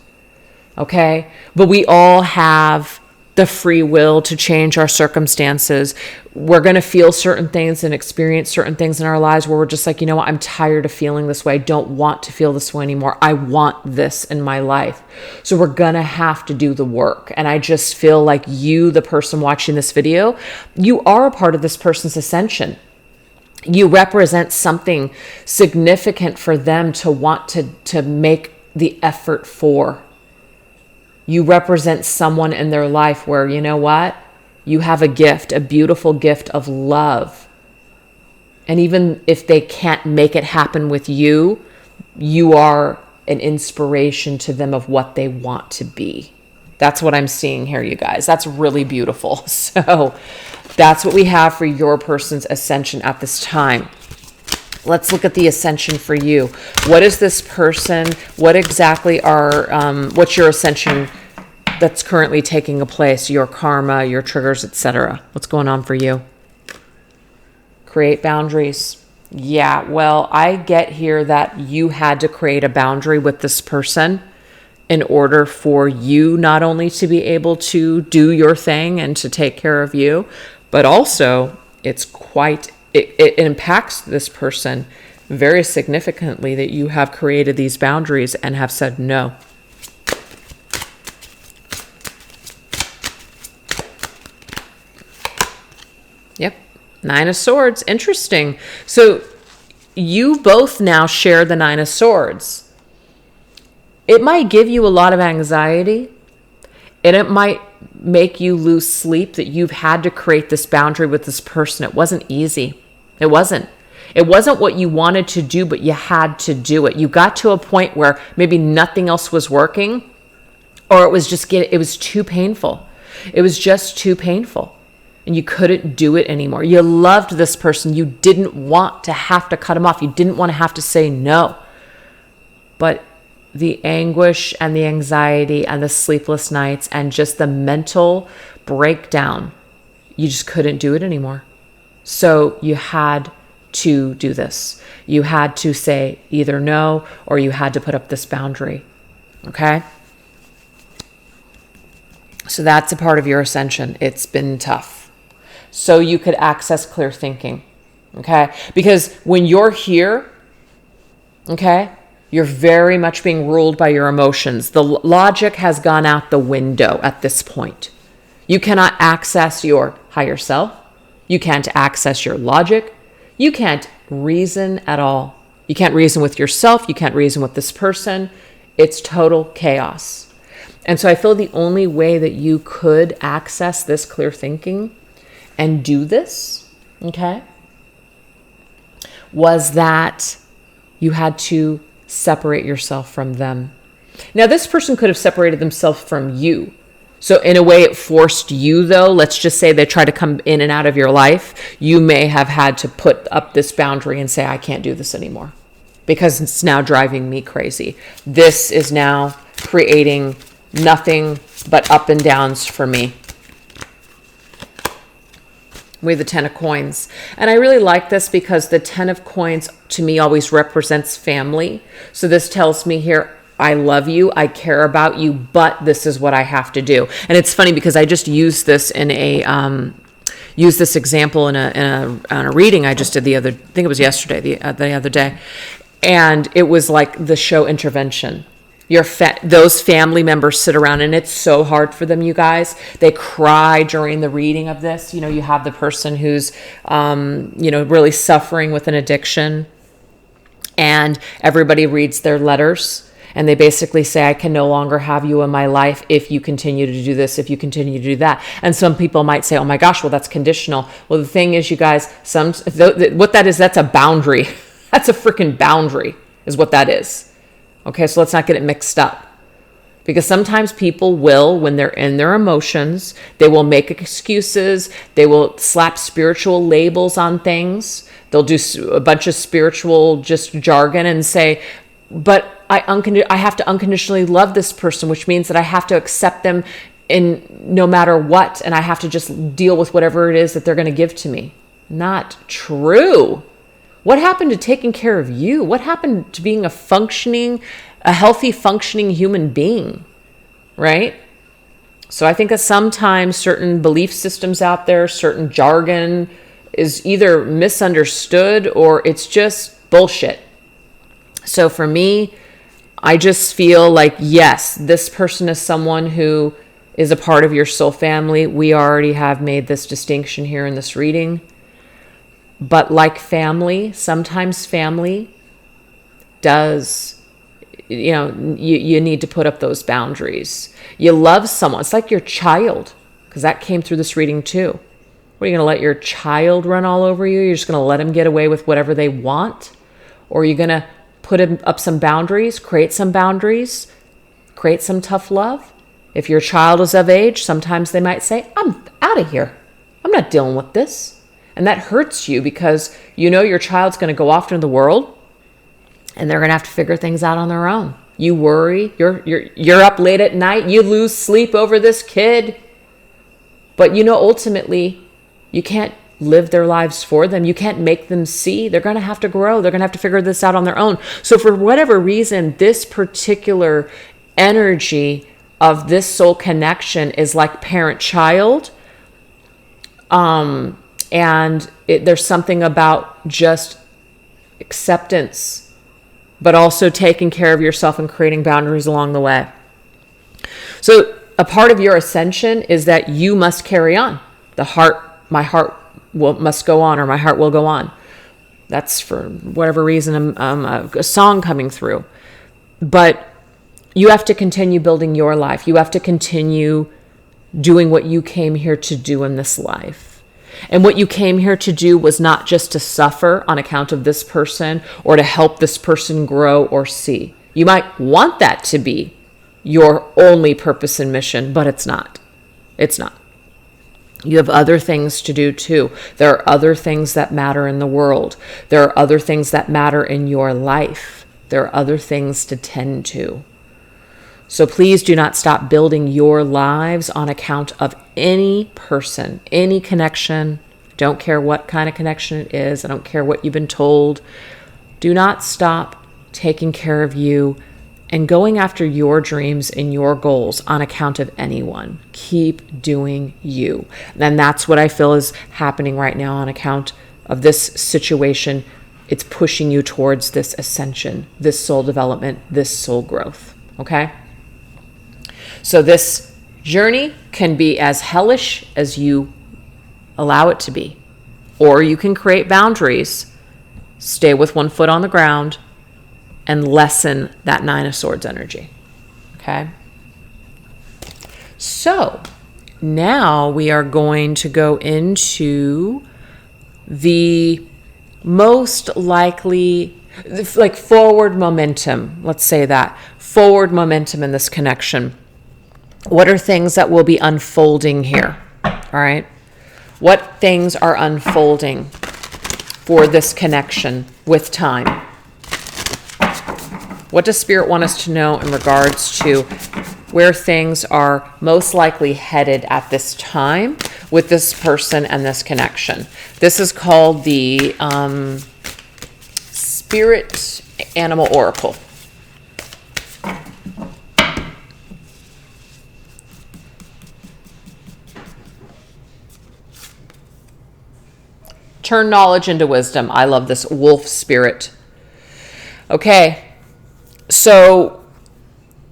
Okay? But we all have the free will to change our circumstances. We're going to feel certain things and experience certain things in our lives where we're just like, you know what, I'm tired of feeling this way. I don't want to feel this way anymore. I want this in my life. So we're going to have to do the work. And I just feel like you, the person watching this video, you are a part of this person's ascension. You represent something significant for them to want to make the effort for. You represent someone in their life where, you know what? You have a gift, a beautiful gift of love. And even if they can't make it happen with you, you are an inspiration to them of what they want to be. That's what I'm seeing here, you guys. That's really beautiful. So that's what we have for your person's ascension at this time. Let's look at the ascension for you. What is this person? What exactly what's your ascension that's currently taking place? Your karma, your triggers, etc. What's going on for you? Create boundaries. Yeah, well, I get here that you had to create a boundary with this person in order for you not only to be able to do your thing and to take care of you, but also it impacts this person very significantly that you have created these boundaries and have said no. Yep. 9 of Swords. Interesting. So you both now share the 9 of Swords. It might give you a lot of anxiety, and it might make you lose sleep that you've had to create this boundary with this person. It wasn't easy. It wasn't. It wasn't what you wanted to do, but you had to do it. You got to a point where maybe nothing else was working, or it was too painful. It was just too painful. And you couldn't do it anymore. You loved this person. You didn't want to have to cut him off. You didn't want to have to say no. But the anguish and the anxiety and the sleepless nights and just the mental breakdown, you just couldn't do it anymore. So you had to do this. You had to say either no, or you had to put up this boundary. Okay? So that's a part of your ascension. It's been tough. So you could access clear thinking. Okay? Because when you're here, okay, you're very much being ruled by your emotions. The logic has gone out the window at this point. You cannot access your higher self. You can't access your logic. You can't reason at all. You can't reason with yourself. You can't reason with this person. It's total chaos. And so I feel the only way that you could access this clear thinking and do this, okay, was that you had to separate yourself from them. Now, this person could have separated themselves from you. So in a way, it forced you, though. Let's just say they try to come in and out of your life. You may have had to put up this boundary and say, I can't do this anymore because it's now driving me crazy. This is now creating nothing but up and downs for me. We have the 10 of coins. And I really like this because the 10 of coins to me always represents family. So this tells me here, I love you, I care about you, but this is what I have to do. And it's funny because I just used this in used this example in a reading I just did I think it was yesterday, the other day. And it was like the show Intervention. Those family members sit around, and it's so hard for them, you guys. They cry during the reading of this. You know, you have the person who's, really suffering with an addiction, and everybody reads their letters, and they basically say, I can no longer have you in my life if you continue to do this, if you continue to do that. And some people might say, oh my gosh, well, that's conditional. Well, the thing is, you guys, what that is, that's a boundary. That's a freaking boundary is what that is. Okay, so let's not get it mixed up. Because sometimes people will, when they're in their emotions, they will make excuses. They will slap spiritual labels on things. They'll do a bunch of spiritual just jargon and say, but I have to unconditionally love this person, which means that I have to accept them in no matter what, and I have to just deal with whatever it is that they're going to give to me. Not true. What happened to taking care of you? What happened to being a healthy, functioning human being, right? So I think that sometimes certain belief systems out there, certain jargon is either misunderstood or it's just bullshit. So for me, I just feel like, yes, this person is someone who is a part of your soul family. We already have made this distinction here in this reading. But like family, sometimes family does, you need to put up those boundaries. You love someone. It's like your child, because that came through this reading too. What, are you going to let your child run all over you? You're just going to let them get away with whatever they want? Or are you going to put up some boundaries, create some tough love? If your child is of age, sometimes they might say, I'm out of here. I'm not dealing with this. And that hurts you because your child's going to go off into the world and they're going to have to figure things out on their own. You worry, you're up late at night, you lose sleep over this kid. But ultimately, you can't live their lives for them. You can't make them see. They're going to have to grow. They're going to have to figure this out on their own. So for whatever reason, this particular energy of this soul connection is like parent-child. And there's something about just acceptance, but also taking care of yourself and creating boundaries along the way. So a part of your ascension is that you must carry on. My heart must go on, or my heart will go on. That's for whatever reason, a song coming through. But you have to continue building your life. You have to continue doing what you came here to do in this life. And what you came here to do was not just to suffer on account of this person or to help this person grow or see. You might want that to be your only purpose and mission, but it's not. It's not. You have other things to do too. There are other things that matter in the world. There are other things that matter in your life. There are other things to tend to. So please do not stop building your lives on account of any person, any connection. Don't care what kind of connection it is. I don't care what you've been told. Do not stop taking care of you and going after your dreams and your goals on account of anyone. Keep doing you. And that's what I feel is happening right now on account of this situation. It's pushing you towards this ascension, this soul development, this soul growth. Okay? So this journey can be as hellish as you allow it to be. Or you can create boundaries, stay with one foot on the ground, and lessen that Nine of Swords energy. Okay? So now we are going to go into the most likely, like forward momentum. Let's say that. Forward momentum in this connection. What are things that will be unfolding here? All right. What things are unfolding for this connection with time? What does Spirit want us to know in regards to where things are most likely headed at this time? with this person and this connection. This is called the Spirit Animal Oracle. Turn knowledge into wisdom. I love this wolf spirit. Okay, so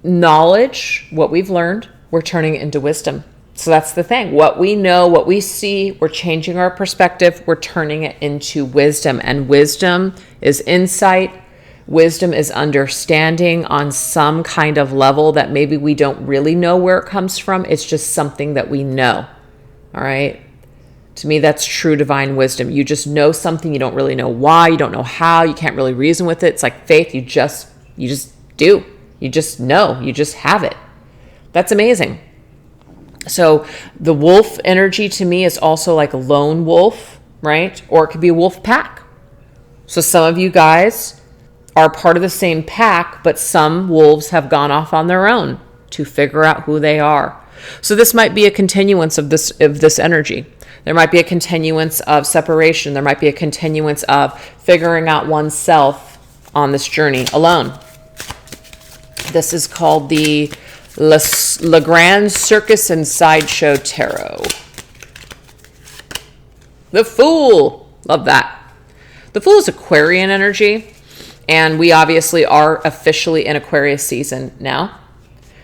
knowledge, what we've learned, we're turning it into wisdom. So that's the thing. What we know, what we see, we're changing our perspective. We're turning it into wisdom. And wisdom is insight. Wisdom is understanding on some kind of level that maybe we don't really know where it comes from. It's just something that we know. All right. To me, that's true divine wisdom. You just know something. You don't really know why. You don't know how. You can't really reason with it. It's like faith. You just do. You just know. You just have it. That's amazing. So the wolf energy to me is also like a lone wolf, right? Or it could be a wolf pack. So some of you guys are part of the same pack, but some wolves have gone off on their own to figure out who they are. So this might be a continuance of this energy. There might be a continuance of separation. There might be a continuance of figuring out oneself on this journey alone. This is called the Grande, Circus, and Sideshow Tarot. The Fool. Love that. The Fool is Aquarian energy, and we obviously are officially in Aquarius season now.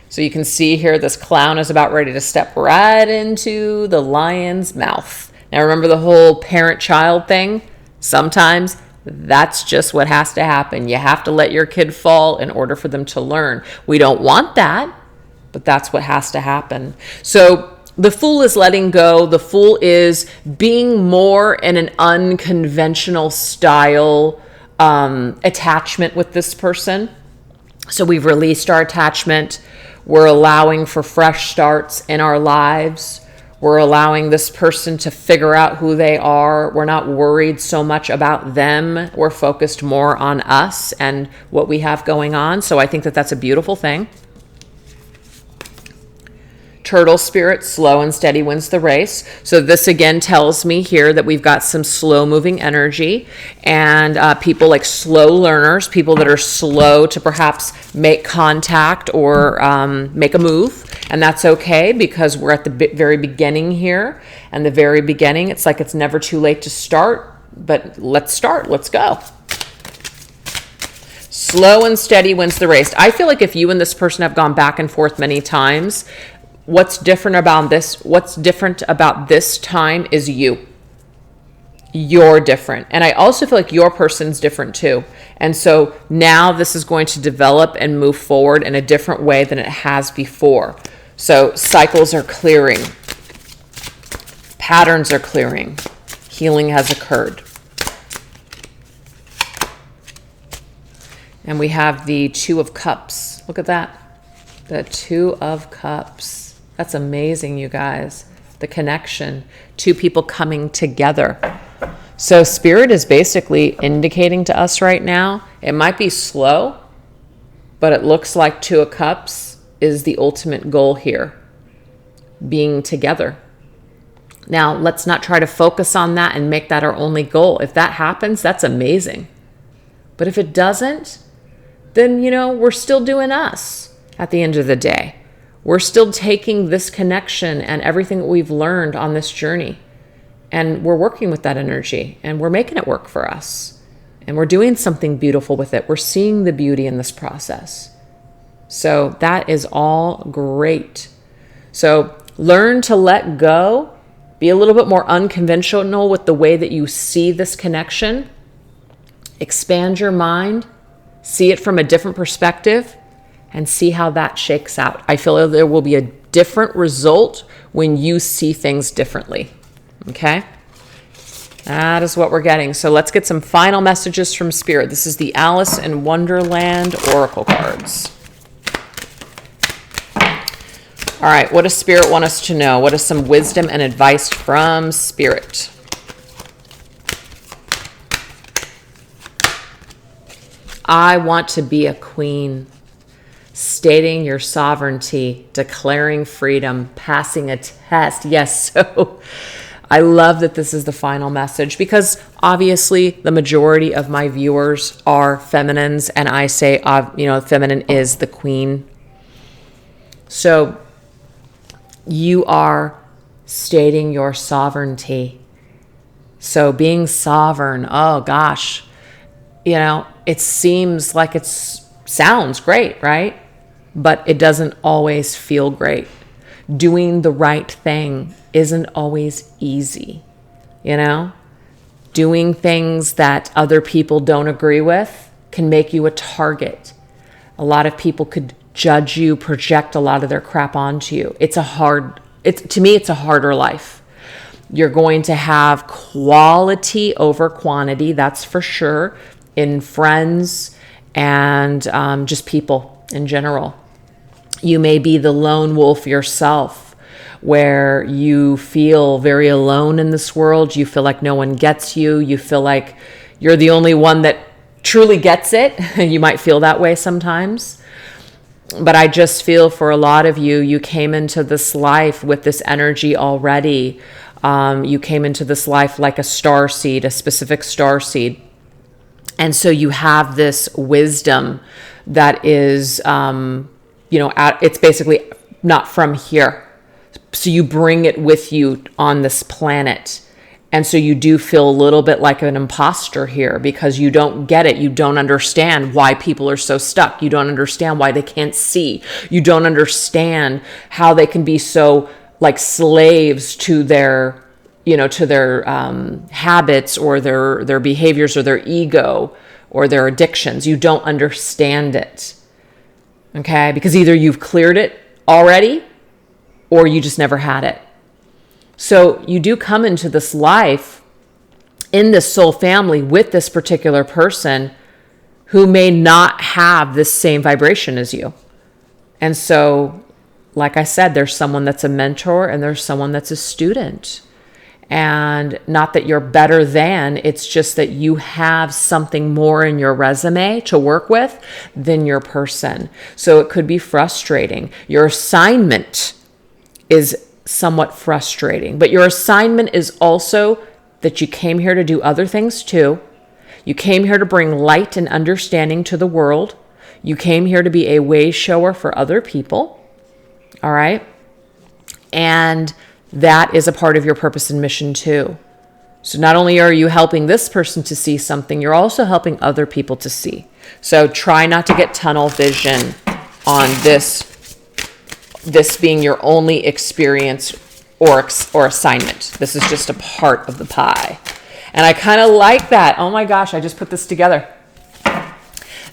So you can see here, this clown is about ready to step right into the lion's mouth. Now remember the whole parent-child thing? Sometimes that's just what has to happen. You have to let your kid fall in order for them to learn. We don't want that, but that's what has to happen. So the Fool is letting go. The Fool is being more in an unconventional style attachment with this person. So we've released our attachment. We're allowing for fresh starts in our lives. We're allowing this person to figure out who they are. We're not worried so much about them. We're focused more on us and what we have going on. So I think that that's a beautiful thing. Turtle spirit, slow and steady wins the race. So this again tells me here that we've got some slow moving energy, and people like slow learners, people that are slow to perhaps make contact or make a move. And that's okay, because we're at the very beginning here. And the very beginning, it's like it's never too late to start, but let's start. Let's go. Slow and steady wins the race. I feel like if you and this person have gone back and forth many times, what's different about this time is you. You're different. And I also feel like your person's different too. And so now this is going to develop and move forward in a different way than it has before. So cycles are clearing. Patterns are clearing. Healing has occurred. And we have the Two of Cups. Look at that. The Two of Cups. That's amazing, you guys. The connection. Two people coming together. So Spirit is basically indicating to us right now, it might be slow, but it looks like Two of Cups is the ultimate goal here. Being together. Now, let's not try to focus on that and make that our only goal. If that happens, that's amazing. But if it doesn't, then, we're still doing us at the end of the day. We're still taking this connection and everything that we've learned on this journey, and we're working with that energy, and we're making it work for us, and we're doing something beautiful with it. We're seeing the beauty in this process. So that is all great. So learn to let go. Be a little bit more unconventional with the way that you see this connection. Expand your mind. See it from a different perspective and see how that shakes out. I feel there will be a different result when you see things differently. Okay? That is what we're getting. So let's get some final messages from Spirit. This is the Alice in Wonderland Oracle cards. All right, what does Spirit want us to know? What is some wisdom and advice from Spirit? I want to be a queen. stating your sovereignty, declaring freedom, passing a test. Yes, so I love that this is the final message, because obviously the majority of my viewers are feminines, and I say, feminine is the queen. So you are stating your sovereignty. So being sovereign, oh gosh, it seems like sounds great, right? But it doesn't always feel great. Doing the right thing isn't always easy, Doing things that other people don't agree with can make you a target. A lot of people could judge you, project a lot of their crap onto you. To me, it's a harder life. You're going to have quality over quantity, that's for sure, in friends and just people in general. You may be the lone wolf yourself, where you feel very alone in this world. You feel like no one gets you. You feel like you're the only one that truly gets it. You might feel that way sometimes. But I just feel for a lot of you, you came into this life with this energy already. You came into this life like a starseed, a specific starseed. And so you have this wisdom that is, it's basically not from here. So you bring it with you on this planet. And so you do feel a little bit like an imposter here, because you don't get it. You don't understand why people are so stuck. You don't understand why they can't see. You don't understand how they can be so like slaves to their habits or their behaviors or their ego or their addictions. You don't understand it. Okay? Because either you've cleared it already or you just never had it. So you do come into this life in this soul family with this particular person who may not have this same vibration as you. And so, like I said, there's someone that's a mentor and there's someone that's a student. And not that you're better than, it's just that you have something more in your resume to work with than your person. So it could be frustrating. Your assignment is somewhat frustrating, but your assignment is also that you came here to do other things too. You came here to bring light and understanding to the world. You came here to be a way shower for other people. All right. And that is a part of your purpose and mission too. So not only are you helping this person to see something, you're also helping other people to see. So try not to get tunnel vision on this being your only experience or assignment. This is just a part of the pie. And I kind of like that. Oh my gosh, I just put this together.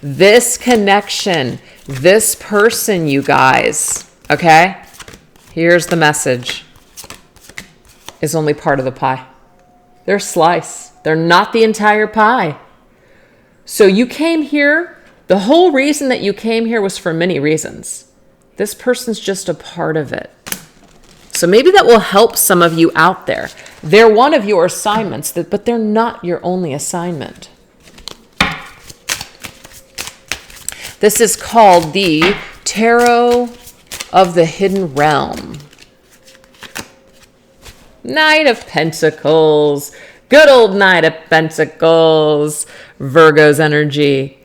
This connection, this person, you guys, okay? Here's the message. Is only part of the pie. They're a slice. They're not the entire pie. So you came here. The whole reason that you came here was for many reasons. This person's just a part of it. So maybe that will help some of you out there. They're one of your assignments, but they're not your only assignment. This is called the Tarot of the Hidden Realm. Knight of Pentacles. Good old Knight of Pentacles. Virgo's energy.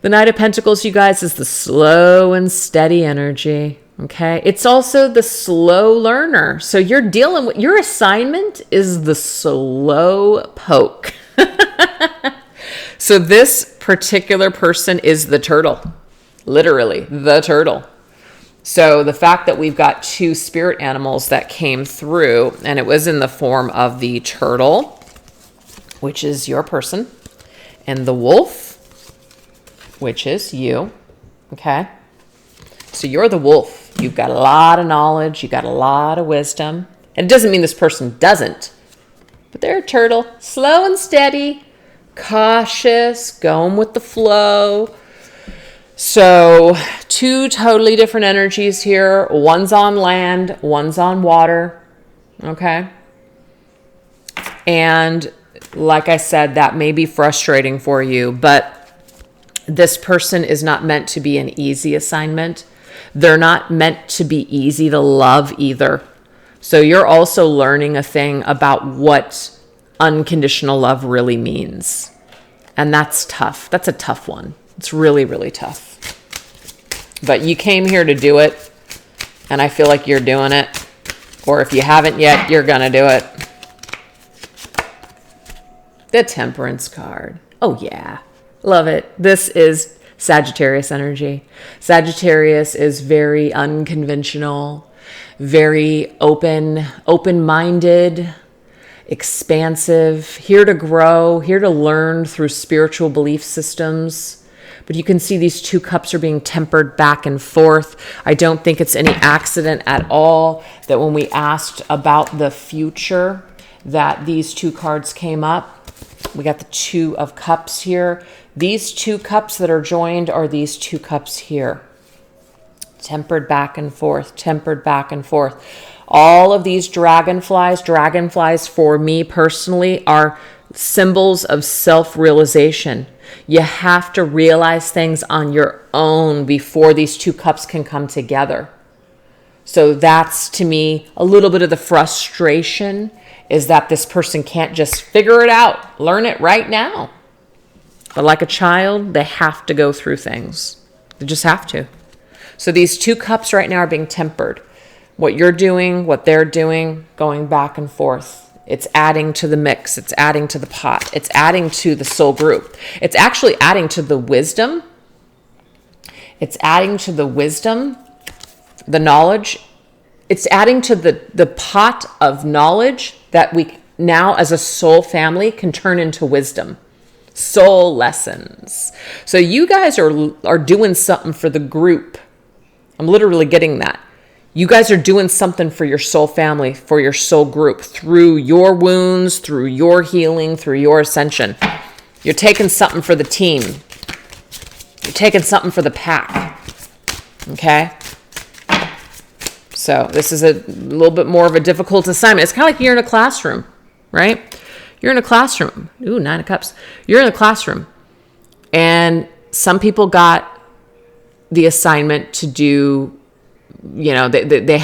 The Knight of Pentacles, you guys, is the slow and steady energy. Okay. It's also the slow learner. So you're dealing with, your assignment is the slow poke. So this particular person is the turtle. Literally, the turtle. So the fact that we've got two spirit animals that came through, and it was in the form of the turtle, which is your person, and the wolf, which is you. Okay. So you're the wolf. You've got a lot of knowledge. You've got a lot of wisdom. And it doesn't mean this person doesn't, but they're a turtle, slow and steady, cautious, going with the flow. So two totally different energies here. One's on land, one's on water. Okay. And like I said, that may be frustrating for you, but This person is not meant to be an easy assignment. They're not meant to be easy to love either. So you're also learning a thing about what unconditional love really means. And that's tough. That's a tough one. It's really, really tough. But you came here to do it, and I feel like you're doing it. Or if you haven't yet, you're going to do it. The Temperance card. Oh, yeah. Love it. This is Sagittarius energy. Sagittarius is very unconventional, very open-minded, expansive, here to grow, here to learn through spiritual belief systems. But you can see these two cups are being tempered back and forth. I don't think it's any accident at all that when we asked about the future, that these two cards came up. We got the Two of Cups here. These two cups that are joined are these two cups here. Tempered back and forth, tempered back and forth. All of these dragonflies for me personally are symbols of self-realization. You have to realize things on your own before these two cups can come together. So that's, to me, a little bit of the frustration is that this person can't just figure it out, learn it right now. But like a child, they have to go through things. They just have to. So these two cups right now are being tempered. What you're doing, what they're doing, going back and forth. It's adding to the mix. It's adding to the pot. It's adding to the soul group. It's actually adding to the wisdom. It's adding to the wisdom, the knowledge. It's adding to the pot of knowledge that we now as a soul family can turn into wisdom. Soul lessons. So you guys are doing something for the group. I'm literally getting that. You guys are doing something for your soul family, for your soul group, through your wounds, through your healing, through your ascension. You're taking something for the team. You're taking something for the pack. Okay? So this is a little bit more of a difficult assignment. It's kind of like you're in a classroom, right? You're in a classroom. Ooh, 9 of Cups. You're in a classroom. And some people got the assignment to do, you know, they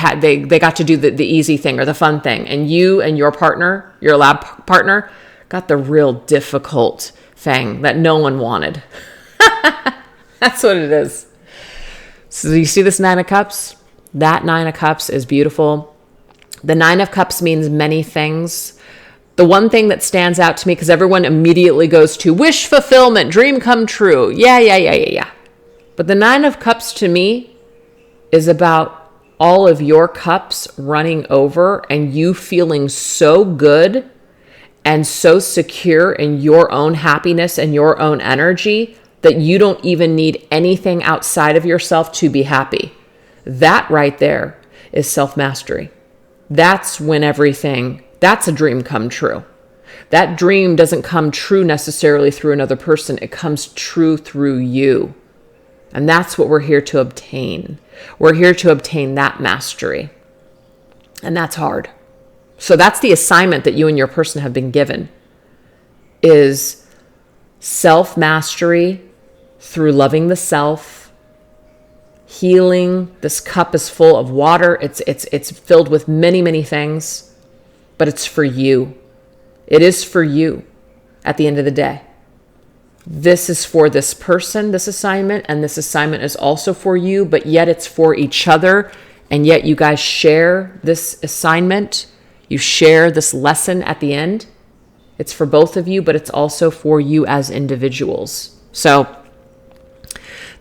got to do the easy thing or the fun thing. And you and your partner, your lab partner, got the real difficult thing that no one wanted. That's what it is. So you see this 9 of Cups? That 9 of Cups is beautiful. The 9 of Cups means many things. The one thing that stands out to me, because everyone immediately goes to wish fulfillment, dream come true. Yeah. But the 9 of Cups to me is about all of your cups running over and you feeling so good and so secure in your own happiness and your own energy that you don't even need anything outside of yourself to be happy. That right there is self-mastery. That's when that's a dream come true. That dream doesn't come true necessarily through another person. It comes true through you. And that's what we're here to obtain. We're here to obtain that mastery. And that's hard. So that's the assignment that you and your person have been given, is self-mastery through loving the self, healing. This cup is full of water. It's filled with many, many things, but it's for you. It is for you at the end of the day. This is for this person, this assignment, and this assignment is also for you, but yet it's for each other, and yet you guys share this assignment. You share this lesson at the end. It's for both of you, but it's also for you as individuals. So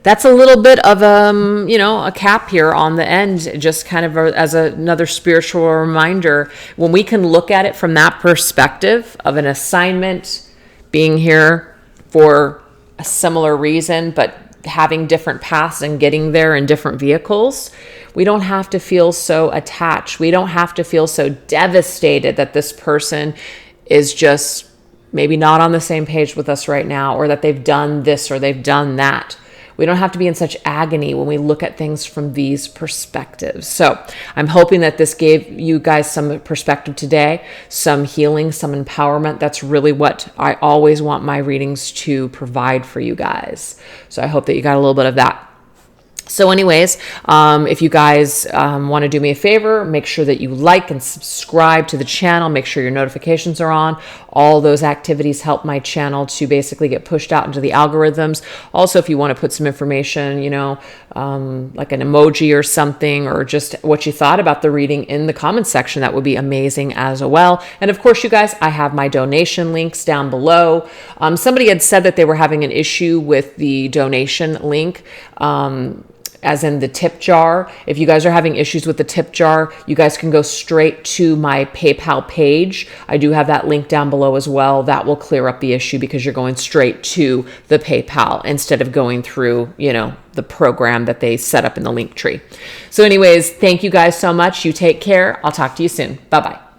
that's a little bit of a cap here on the end, just kind of as another spiritual reminder. When we can look at it from that perspective of an assignment being here for a similar reason, but having different paths and getting there in different vehicles, we don't have to feel so attached. We don't have to feel so devastated that this person is just maybe not on the same page with us right now, or that they've done this or they've done that. We don't have to be in such agony when we look at things from these perspectives. So I'm hoping that this gave you guys some perspective today, some healing, some empowerment. That's really what I always want my readings to provide for you guys. So I hope that you got a little bit of that. So anyways, if you guys want to do me a favor, make sure that you like and subscribe to the channel. Make sure your notifications are on. All those activities help my channel to basically get pushed out into the algorithms. Also, if you want to put some information, like an emoji or something, or just what you thought about the reading in the comments section, that would be amazing as well. And of course, you guys, I have my donation links down below. Somebody had said that they were having an issue with the donation link. As in the tip jar. If you guys are having issues with the tip jar, you guys can go straight to my PayPal page. I do have that link down below as well. That will clear up the issue because you're going straight to the PayPal instead of going through, the program that they set up in the link tree. So anyways, thank you guys so much. You take care. I'll talk to you soon. Bye-bye.